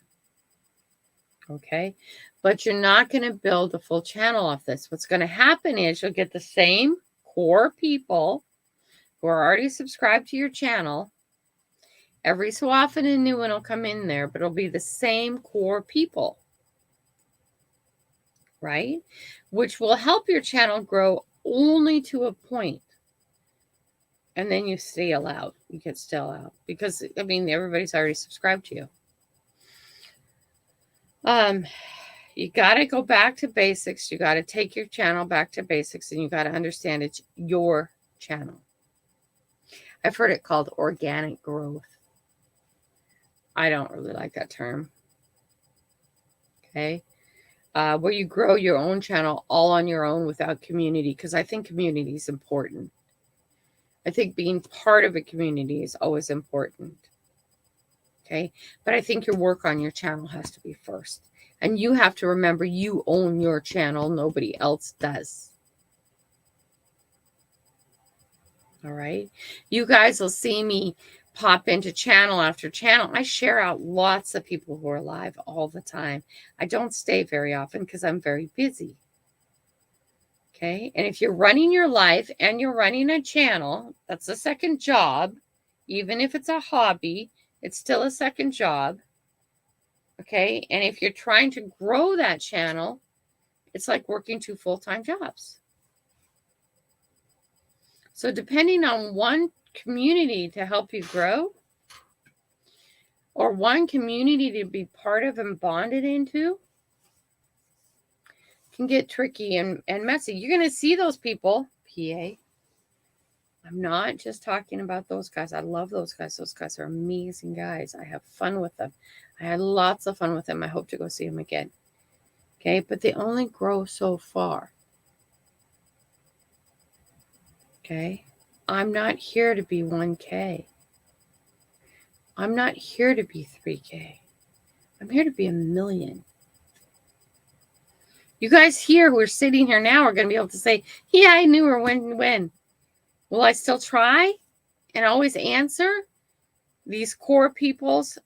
Okay? But you're not going to build a full channel off this. What's going to happen is you'll get the same core people who are already subscribed to your channel. Every so often a new one will come in there, but it'll be the same core people. Right? Which will help your channel grow only to a point. And then you stale out. You get stale out. Because, I mean, everybody's already subscribed to you. You got to go back to basics. You got to take your channel back to basics. And you got to understand it's your channel. I've heard it called organic growth. I don't really like that term. Okay? Where you grow your own channel all on your own without community, because I think community is important. I think being part of a community is always important. Okay? But I think your work on your channel has to be first. And you have to remember you own your channel. Nobody else does. All right? You guys will see me pop into channel after channel. I share out lots of people who are live all the time. I don't stay very often because I'm very busy. Okay? And if you're running your life and you're running a channel, that's a second job. Even if it's a hobby, it's still a second job. Okay? And if you're trying to grow that channel, it's like working 2 full-time jobs. So depending on one community to help you grow, or one community to be part of and bonded into, can get tricky and messy. You're going to see those people, PA. I'm not just talking about those guys. I love those guys. Those guys are amazing guys. I have fun with them. I had lots of fun with them. I hope to go see them again. Okay, but they only grow so far. Okay, I'm not here to be 1K. I'm not here to be 3K. I'm here to be 1 million. You guys here who are sitting here now are going to be able to say, yeah, I knew her when. Will I still try and always answer these core people's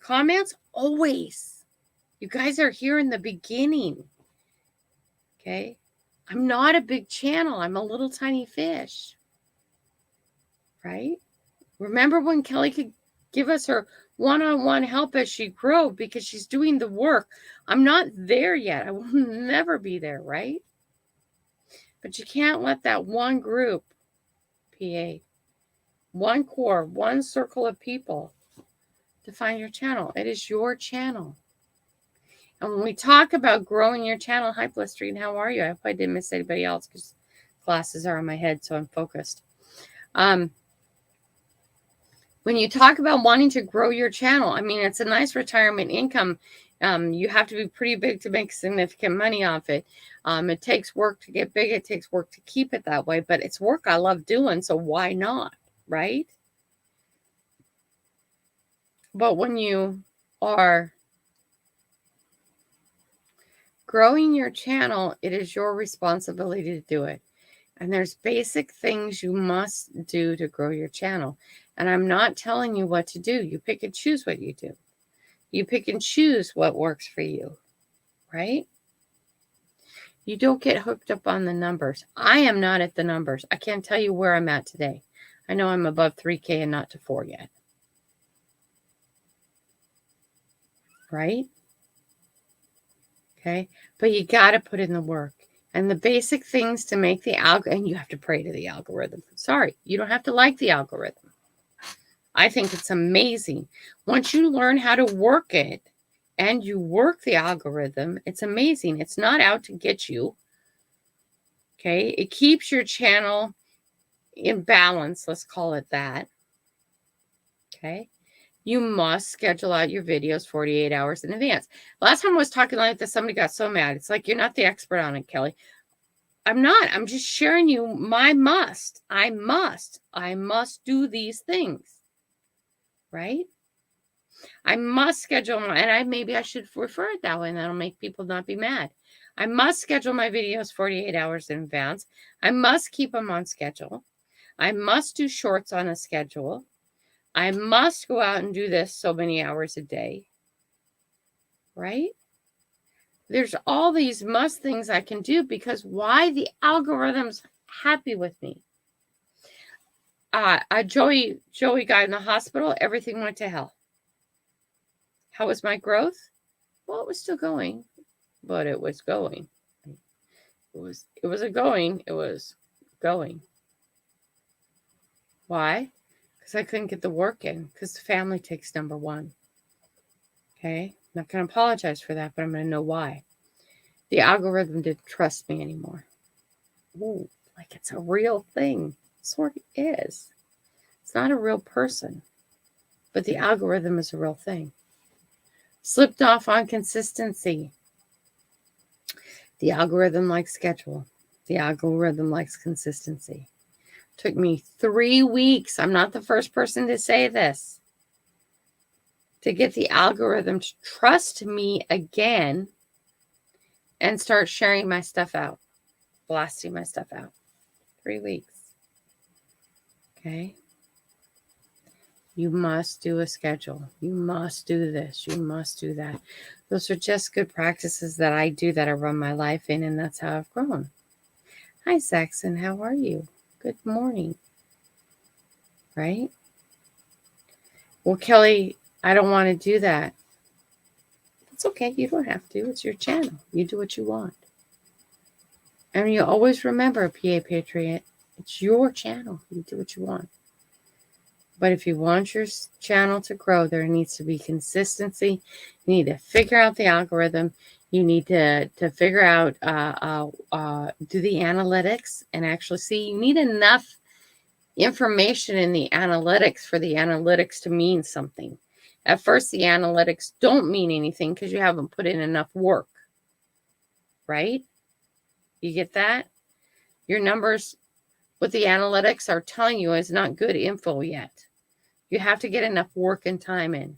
comments? Always. You guys are here in the beginning. Okay? I'm not a big channel. I'm a little tiny fish. Right? Remember when Kelly could give us her one-on-one help as she grows because she's doing the work. I'm not there yet. I will never be there, right? But you can't let that one group, PA, one core, one circle of people define your channel. It is your channel. And when we talk about growing your channel, hi, Blisterine, how are you? I hope I didn't miss anybody else because glasses are on my head, so I'm focused. When you talk about wanting to grow your channel, I mean, it's a nice retirement income. You have to be pretty big to make significant money off it. It takes work to get big. It takes work to keep it that way, but it's work I love doing, so why not, right? But when you are growing your channel, it is your responsibility to do it. And there's basic things you must do to grow your channel. And I'm not telling you what to do. You pick and choose what you do. You pick and choose what works for you, right? You don't get hooked up on the numbers. I am not at the numbers. I can't tell you where I'm at today. I know I'm above 3K and not to 4 yet. Right? Okay? But you got to put in the work. And the basic things to make the algorithm, and you have to pray to the algorithm. Sorry, you don't have to like the algorithm. I think it's amazing. Once you learn how to work it and you work the algorithm, it's amazing. It's not out to get you. Okay? It keeps your channel in balance. Let's call it that. Okay? You must schedule out your videos 48 hours in advance. Last time I was talking like this, somebody got so mad. It's like, you're not the expert on it, Kelly. I'm not. I'm just sharing you my must. I must do these things. Right? I must schedule my, and maybe I should refer it that way, and that'll make people not be mad. I must schedule my videos 48 hours in advance. I must keep them on schedule. I must do shorts on a schedule. I must go out and do this so many hours a day. Right? There's all these must things I can do because why? The algorithm's happy with me. Joey got in the hospital. Everything went to hell. How was my growth? Well, it was still going, but it was going. It was going. Why? Because I couldn't get the work in, because the family takes number one. Okay? I'm not going to apologize for that, but I'm going to know why. The algorithm didn't trust me anymore. Ooh, like it's a real thing. It sort of is. It's not a real person, but the algorithm is a real thing. Slipped off on consistency. The algorithm likes schedule. The algorithm likes consistency. Took me 3 weeks. I'm not the first person to say this. To get the algorithm to trust me again and start sharing my stuff out, blasting my stuff out. 3 weeks. Okay. You must do a schedule. You must do this. You must do that. Those are just good practices that I do that I run my life in, and that's how I've grown. Hi, Saxon. How are you? Good morning. Right? Well, Kelly, I don't want to do that. It's okay. You don't have to. It's your channel. You do what you want. And you always remember, PA Patriot, it's your channel. You do what you want. But if you want your channel to grow, there needs to be consistency. You need to figure out the algorithm. You need to figure out, do the analytics and actually see. You need enough information in the analytics for the analytics to mean something. At first, the analytics don't mean anything because you haven't put in enough work. Right? You get that? Your numbers, what the analytics are telling you is not good info yet. You have to get enough work and time in.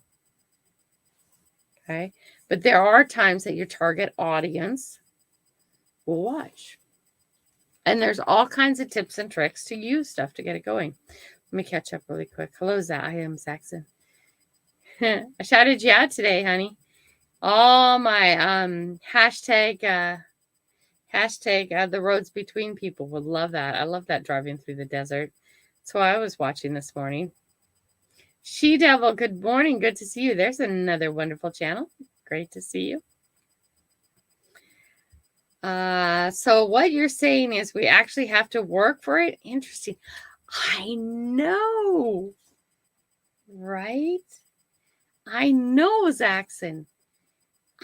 Okay? But there are times that your target audience will watch. And there's all kinds of tips and tricks to use stuff to get it going. Let me catch up really quick. Hello, I am Saxon. I shouted you out today, honey. All my hashtag the roads between people would love that. I love that, driving through the desert. That's what I was watching this morning. She Devil, good morning. Good to see you. There's another wonderful channel. Great to see you. So what you're saying is we actually have to work for it? Interesting. I know. Right? I know, Zaxxon.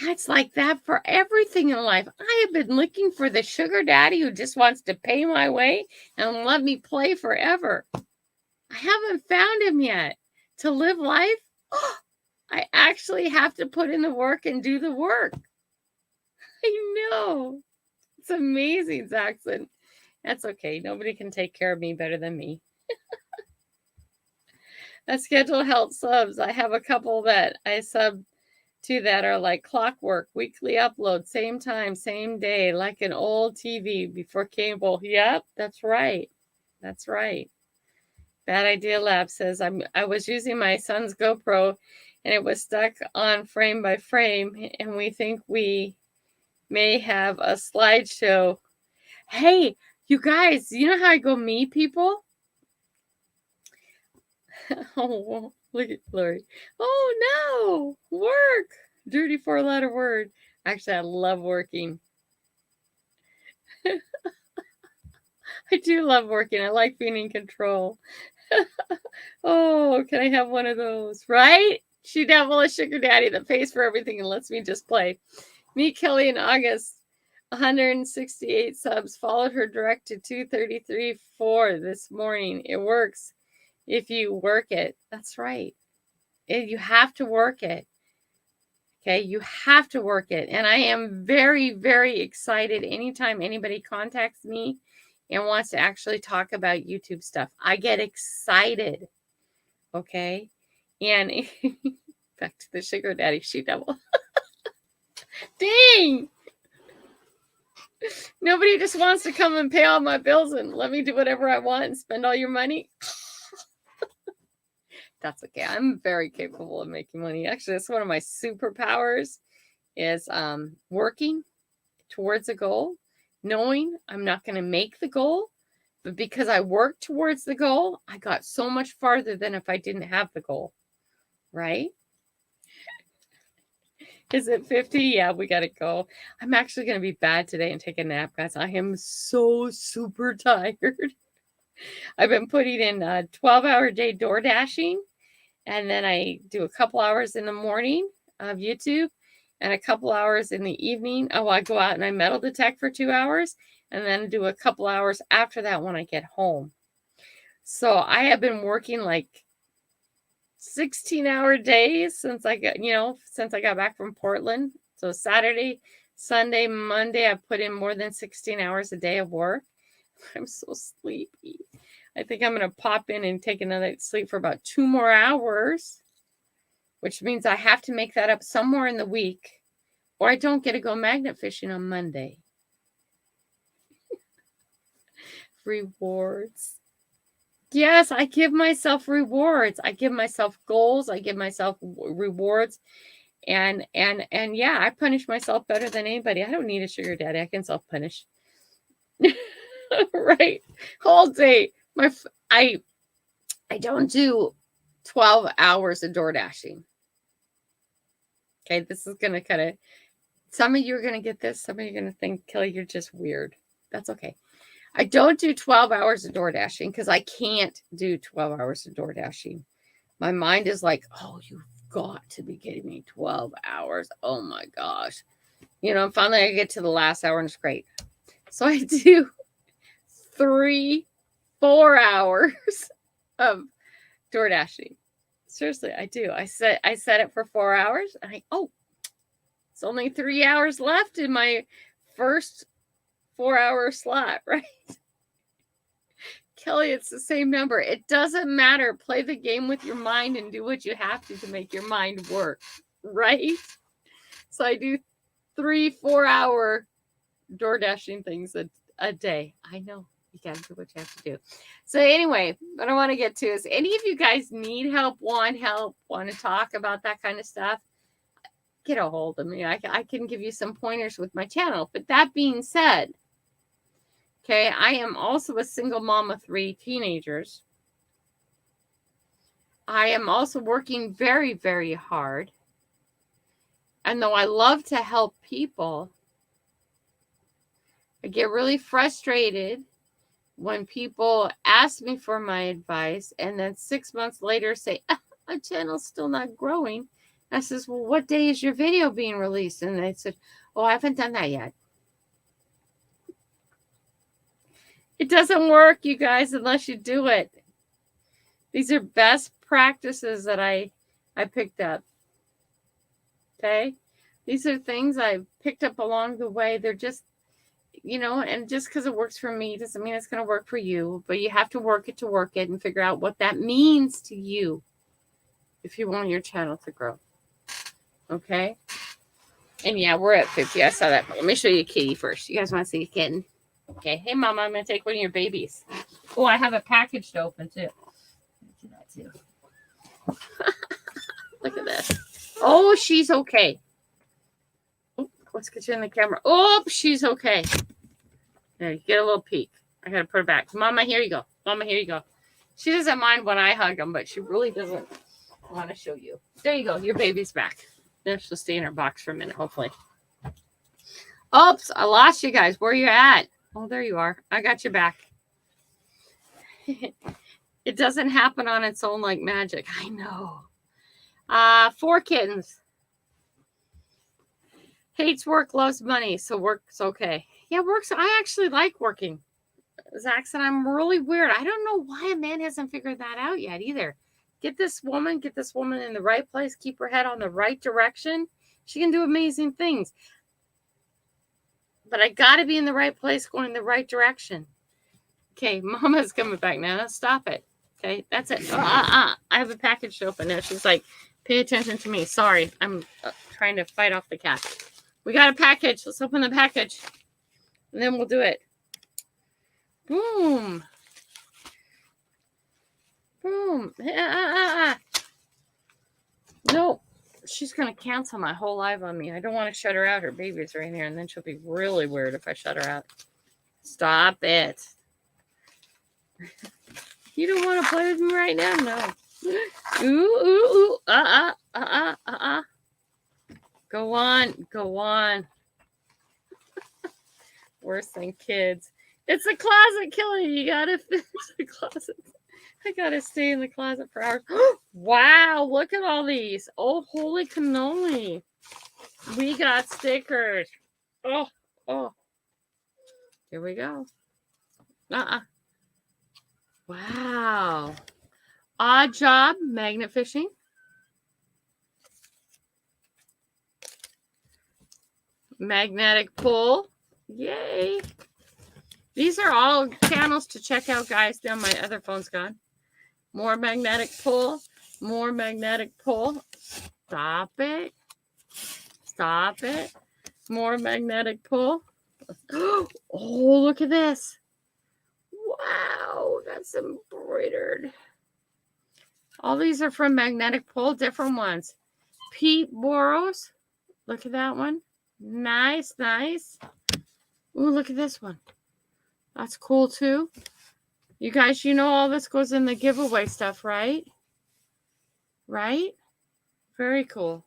It's like that for everything in life. I have been looking for the sugar daddy who just wants to pay my way and let me play forever. I haven't found him yet. To live life, I actually have to put in the work and do the work. I know. It's amazing, Zaxxon. That's okay. Nobody can take care of me better than me. I schedule health subs. I have a couple that I sub to that are like clockwork, weekly upload, same time, same day, like an old TV before cable. Yep, that's right. That's right. Bad Idea Lab says I was using my son's GoPro and it was stuck on frame by frame, and we think we may have a slideshow. Hey, you guys, you know how I go meet people? Oh, look at Lori. Oh no, work. Dirty 4-letter word. Actually, I love working. I do love working. I like being in control. Oh, can I have one of those? Right? She Devil, a sugar daddy that pays for everything and lets me just play. Meet Kelly in August. 168 subs. Followed her direct to 233.4 this morning. It works if you work it. That's right. You have to work it. Okay, you have to work it. And I am very, very excited anytime anybody contacts me and wants to actually talk about YouTube stuff. I get excited. Okay. And Back to the sugar daddy she devil. Dang! Nobody just wants to come and pay all my bills and let me do whatever I want and spend all your money. That's okay. I'm very capable of making money. Actually, that's one of my superpowers is working towards a goal, knowing I'm not going to make the goal, but because I worked towards the goal, I got so much farther than if I didn't have the goal, right? Is it 50? Yeah, we got to go. I'm actually going to be bad today and take a nap, guys. I am so super tired. I've been putting in a 12-hour day door dashing, and then I do a couple hours in the morning of YouTube and a couple hours in the evening. Oh, I go out and I metal detect for 2 hours and then do a couple hours after that when I get home. So I have been working like 16-hour days since I got back from Portland. So Saturday, Sunday, Monday, I put in more than 16 hours a day of work. I'm so sleepy. I think I'm going to pop in and take another sleep for about 2 more hours, which means I have to make that up somewhere in the week, or I don't get to go magnet fishing on Monday. Rewards. Yes, I give myself rewards. I give myself goals. I give myself rewards. And yeah, I punish myself better than anybody. I don't need a sugar daddy. I can self-punish. Right? All day. I don't do 12 hours of door dashing. Okay, this is going to kind of, some of you are going to get this. Some of you are going to think, Kelly, you're just weird. That's okay. I don't do 12 hours of door dashing because I can't do 12 hours of door dashing. My mind is like, oh, you've got to be kidding me. 12 hours. Oh my gosh. Finally I get to the last hour and it's great. So I do 3-4 hours of door dashing. Seriously, I do. I set it for 4 hours. And it's only 3 hours left in my first 4-hour slot, right? Kelly, it's the same number. It doesn't matter. Play the game with your mind and do what you have to make your mind work, right? So I do 3-4 hour door dashing things a day. I know. You got to do what you have to do. So anyway, what I want to get to is, any of you guys need help, want to talk about that kind of stuff, get a hold of me. I can give you some pointers with my channel. But that being said, okay, I am also a single mom of 3 teenagers. I am also working very, very hard. And though I love to help people, I get really frustrated when people ask me for my advice and then 6 months later say, my channel's still not growing. I says, well, what day is your video being released? And they said, oh, I haven't done that yet. It doesn't work, you guys, unless you do it. These are best practices that I picked up. Okay? These are things I picked up along the way. They're just, and just because it works for me doesn't mean it's going to work for you. But you have to work it and figure out what that means to you if you want your channel to grow. Okay? And yeah, we're at 50. I saw that. Let me show you a kitty first. You guys want to see a kitten? Okay. Hey, Mama, I'm going to take one of your babies. Oh, I have a package to open, too. Do that, too. Look at this. Oh, she's okay. Oh, let's get you in the camera. Oh, she's okay. There, you get a little peek. I got to put her back. Mama, here you go. Mama, here you go. She doesn't mind when I hug them, but she really doesn't want to show you. There you go. Your baby's back. There, she'll stay in her box for a minute, hopefully. Oops, I lost you guys. Where are you at? Oh, there you are. I got you back. It doesn't happen on its own like magic. I know. 4 kittens. Hates work, loves money, so work's okay. Yeah, I actually like working. Zach said I'm really weird. I don't know why a man hasn't figured that out yet either. Get this woman in the right place, keep her head on the right direction. She can do amazing things. But I got to be in the right place, going in the right direction. Okay, Mama's coming back now. Stop it. Okay, that's it. I have a package to open now. She's like, Pay attention to me. Sorry, I'm trying to fight off the cat. We got a package. Let's open the package. And then we'll do it. Boom. Boom. No, she's going to cancel my whole live on me. I don't want to shut her out. Her baby's right here. And then she'll be really weird if I shut her out. Stop it. You don't want to play with me right now? No. Ooh. Go on. Go on. Worse than kids. It's a closet killer. You gotta finish the closet. I gotta stay in the closet for hours. Wow, look at all these. Oh, holy cannoli. We got stickers. Oh. Here we go. Wow. Odd Job, magnet fishing. Magnetic pull. Yay. These are all channels to check out, guys. Now my other phone's gone. More magnetic pull. More magnetic pull. Stop it. Stop it. More magnetic pull. Oh, look at this. Wow, that's embroidered. All these are from Magnetic Pull, different ones. Pete Boros. Look at that one. Nice. Ooh, look at this one. That's cool too. You guys, you know all this goes in the giveaway stuff, right? Right? Very cool.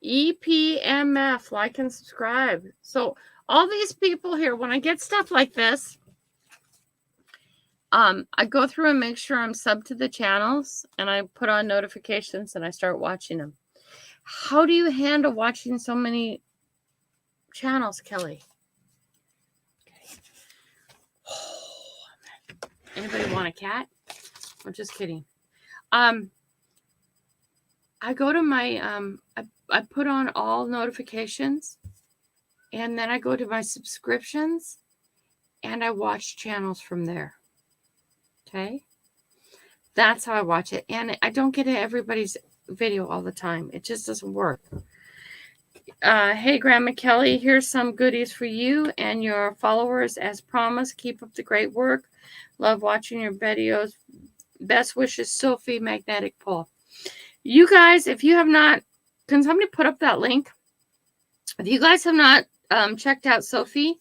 EPMF, like and subscribe. So all these people here, when I get stuff like this, I go through and make sure I'm subbed to the channels, and I put on notifications and I start watching them. How do you handle watching so many channels, Kelly? Okay. Oh, anybody want a cat? I'm just kidding. I go to my I put on all notifications, and then I go to my subscriptions and I watch channels from there. Okay? That's how I watch it. And I don't get to everybody's video all the time. It just doesn't work. Hey, Grandma Kelly, here's some goodies for you and your followers. As promised, keep up the great work. Love watching your videos. Best wishes, Sophie Magnetic Pull. You guys, if you have not, can somebody put up that link? If you guys have not checked out Sophie,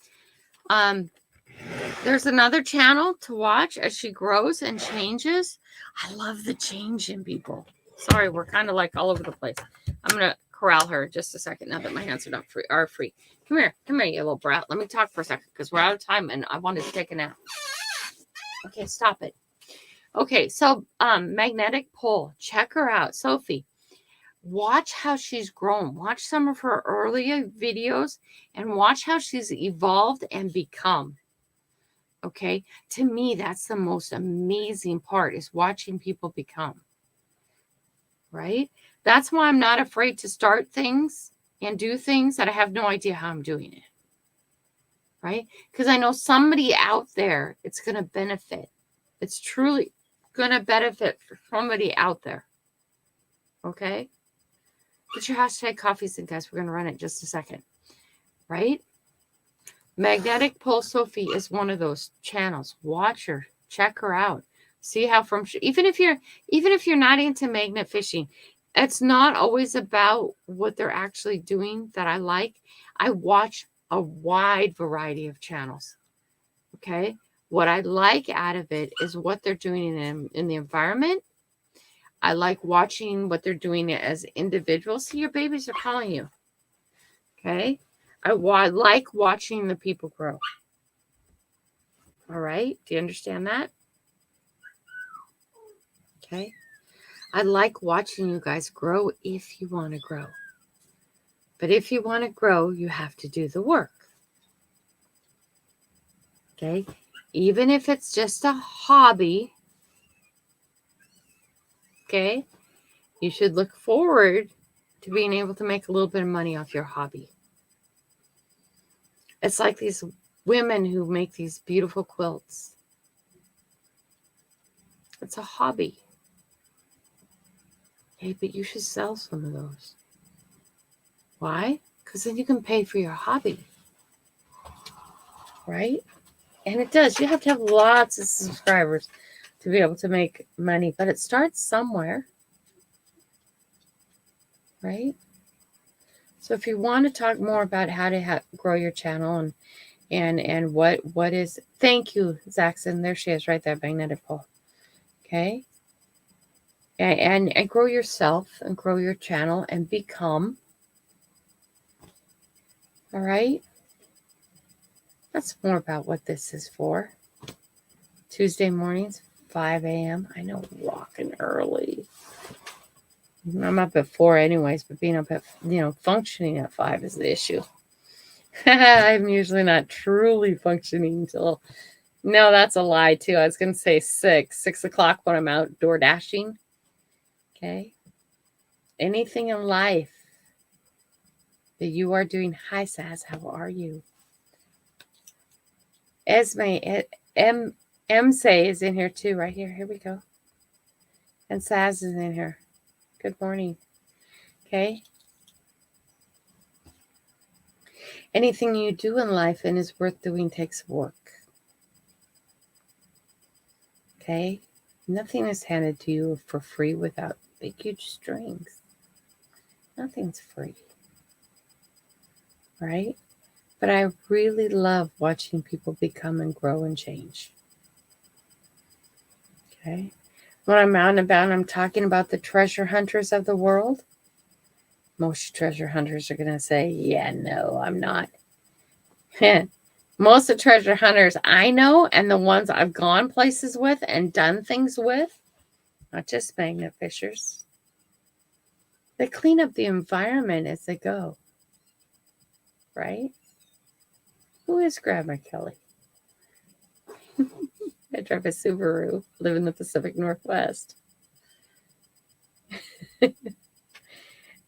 there's another channel to watch as she grows and changes. I love the change in people. Sorry, we're kind of like all over the place. I'm going to corral her just a second now that my hands are free. Come here, you little brat. Let me talk for a second because we're out of time and I wanted to take a nap. Okay, stop it. Okay, so Magnetic Pull. Check her out, Sophie. Watch how she's grown. Watch some of her earlier videos and watch how she's evolved and become. Okay, to me, that's the most amazing part, is watching people become. Right? That's why I'm not afraid to start things and do things that I have no idea how I'm doing it. Right? Because I know somebody out there, it's going to benefit. It's truly going to benefit for somebody out there. Okay? Get your hashtag coffees in, guys. We're going to run it in just a second. Right? Magnetic Pull Sophie is one of those channels. Watch her. Check her out. See how even if you're not into magnet fishing, it's not always about what they're actually doing that I like. I watch a wide variety of channels. Okay? What I like out of it is what they're doing in the environment. I like watching what they're doing as individuals. See, your babies are calling you. Okay? I like watching the people grow. All right? Do you understand that? Okay? I like watching you guys grow if you want to grow. But if you want to grow, you have to do the work. Okay? Even if it's just a hobby, okay, you should look forward to being able to make a little bit of money off your hobby. It's like these women who make these beautiful quilts. It's a hobby. Hey, but you should sell some of those. Why? Because then you can pay for your hobby. Right? And it does. You have to have lots of subscribers to be able to make money, but it starts somewhere. Right? So if you want to talk more about how to grow your channel and what is, thank you, Zaxon. There she is, right there, magnetic pole. Okay, and grow yourself and grow your channel and become. All right, that's more about what this is for. Tuesday mornings, 5 a.m. I know, rocking early. I'm up at 4 anyways, but being up at, functioning at 5 is the issue. I'm usually not truly functioning until, no, that's a lie too. I was going to say 6 o'clock when I'm out door dashing. Okay. Anything in life that you are doing. Hi, Saz. How are you? Esme, Say is in here too, right here. Here we go. And Saz is in here. Good morning. Okay. Anything you do in life and is worth doing takes work. Okay. Nothing is handed to you for free without big, huge strings. Nothing's free. Right? But I really love watching people become and grow and change. Okay. When I'm out and about, I'm talking about the treasure hunters of the world. Most treasure hunters are going to say, yeah, no, I'm not. Most of the treasure hunters I know and the ones I've gone places with and done things with, not just magnet fishers, they clean up the environment as they go. Right? Who is Grandma Kelly? I drive a Subaru, live in the Pacific Northwest.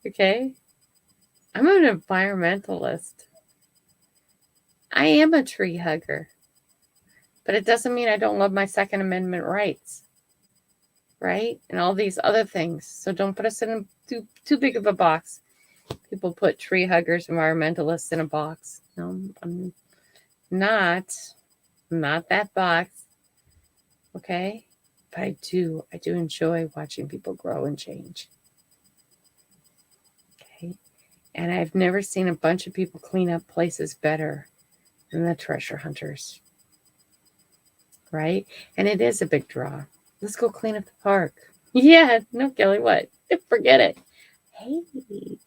Okay? I'm an environmentalist. I am a tree hugger. But it doesn't mean I don't love my Second Amendment rights. Right? And all these other things. So don't put us in too big of a box. People put tree huggers, environmentalists in a box. No, I'm not that box. Okay? But I do enjoy watching people grow and change. Okay? And I've never seen a bunch of people clean up places better than the treasure hunters. Right? And it is a big draw. Let's go clean up the park. Yeah, no, Kelly, what? Forget it. Hey,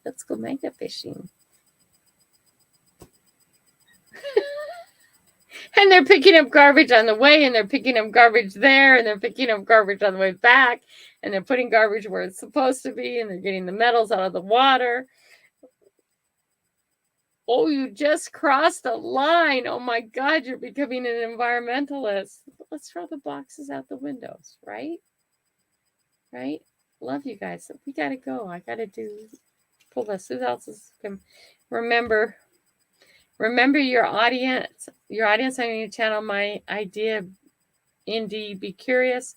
let's go magnet fishing. And they're picking up garbage on the way, and they're picking up garbage there, and they're picking up garbage on the way back, and they're putting garbage where it's supposed to be, and they're getting the metals out of the water. Oh, you just crossed a line. Oh my God, you're becoming an environmentalist. Let's throw the boxes out the windows, right? Right? Love you guys. We got to go. I got to pull this. Who else is remember your audience on your channel. My idea, indeed, be curious.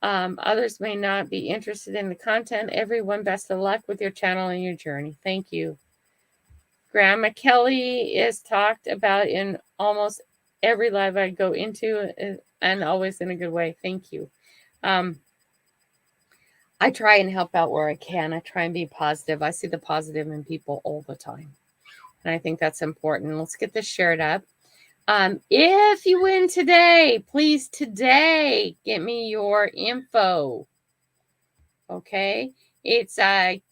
Others may not be interested in the content. Everyone, best of luck with your channel and your journey. Thank you. Grandma Kelly is talked about in almost every live I go into, and always in a good way. Thank you. I try and help out where I can. I try and be positive. I see the positive in people all the time. And I think that's important. Let's get this shared up. If you win today, please today get me your info. Okay. It's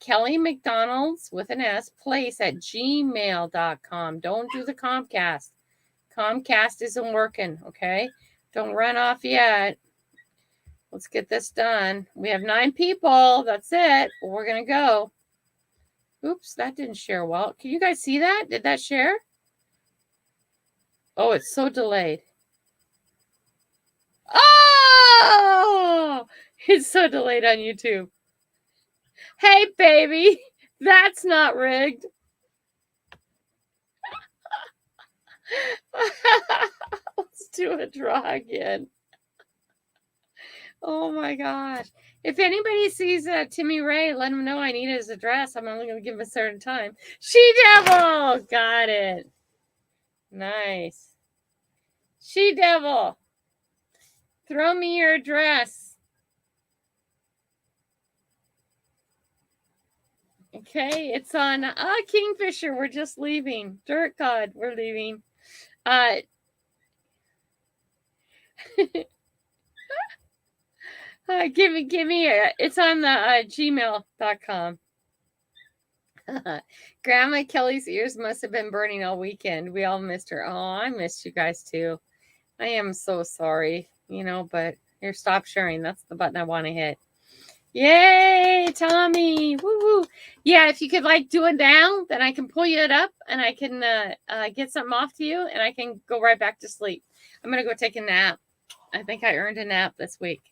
Kelly McDonald's with an S place at gmail.com. Don't do the Comcast. Comcast isn't working. Okay. Don't run off yet. Let's get this done. We have 9 people. That's it. We're going to go. Oops, that didn't share well. Can you guys see that? Did that share? Oh, it's so delayed. Oh, it's so delayed on YouTube. Hey, baby, that's not rigged. Let's do a draw again. Oh my gosh. If anybody sees Timmy Ray, let him know I need his address. I'm only going to give him a certain time. She Devil! Got it. Nice. She Devil. Throw me your address. Okay, it's on Kingfisher. We're just leaving. Dirt God, we're leaving. Give me it's on the gmail.com. Grandma Kelly's ears must have been burning all weekend. We all missed her. Oh, I missed you guys too. I am so sorry, but here, stop sharing. That's the button I want to hit. Yay, Tommy. Woo-hoo. Yeah, if you could do it now, then I can pull you it up and I can get something off to you and I can go right back to sleep. I'm going to go take a nap. I think I earned a nap this week.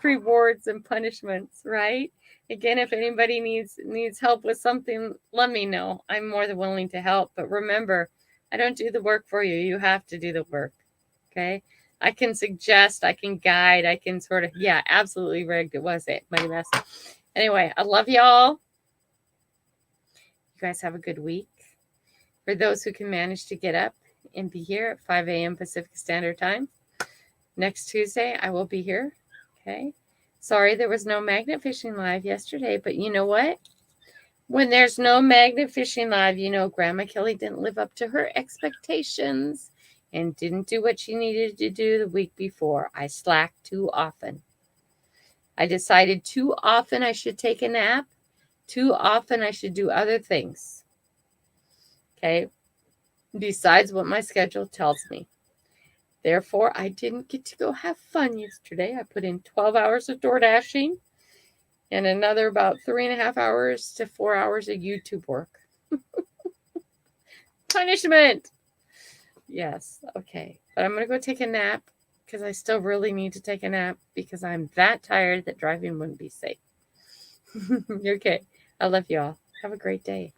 Rewards and punishments, right? Again, if anybody needs help with something, let me know. I'm more than willing to help. But remember, I don't do the work for you. You have to do the work. Okay? I can suggest, I can guide, I can sort of, yeah, absolutely rigged. It was it. My mess. Anyway, I love y'all. You guys have a good week. For those who can manage to get up and be here at 5 a.m. Pacific Standard Time, next Tuesday, I will be here. Okay. Sorry there was no magnet fishing live yesterday, but you know what? When there's no magnet fishing live, Grandma Kelly didn't live up to her expectations and didn't do what she needed to do the week before. I slacked too often. I decided too often I should take a nap. Too often I should do other things. Okay. Besides what my schedule tells me. Therefore, I didn't get to go have fun yesterday. I put in 12 hours of door dashing and another about 3.5 hours to 4 hours of YouTube work. Punishment. Yes. Okay. But I'm going to go take a nap because I still really need to take a nap because I'm that tired that driving wouldn't be safe. Okay. I love y'all. Have a great day.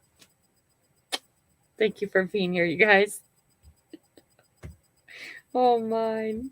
Thank you for being here, you guys. Oh, mine.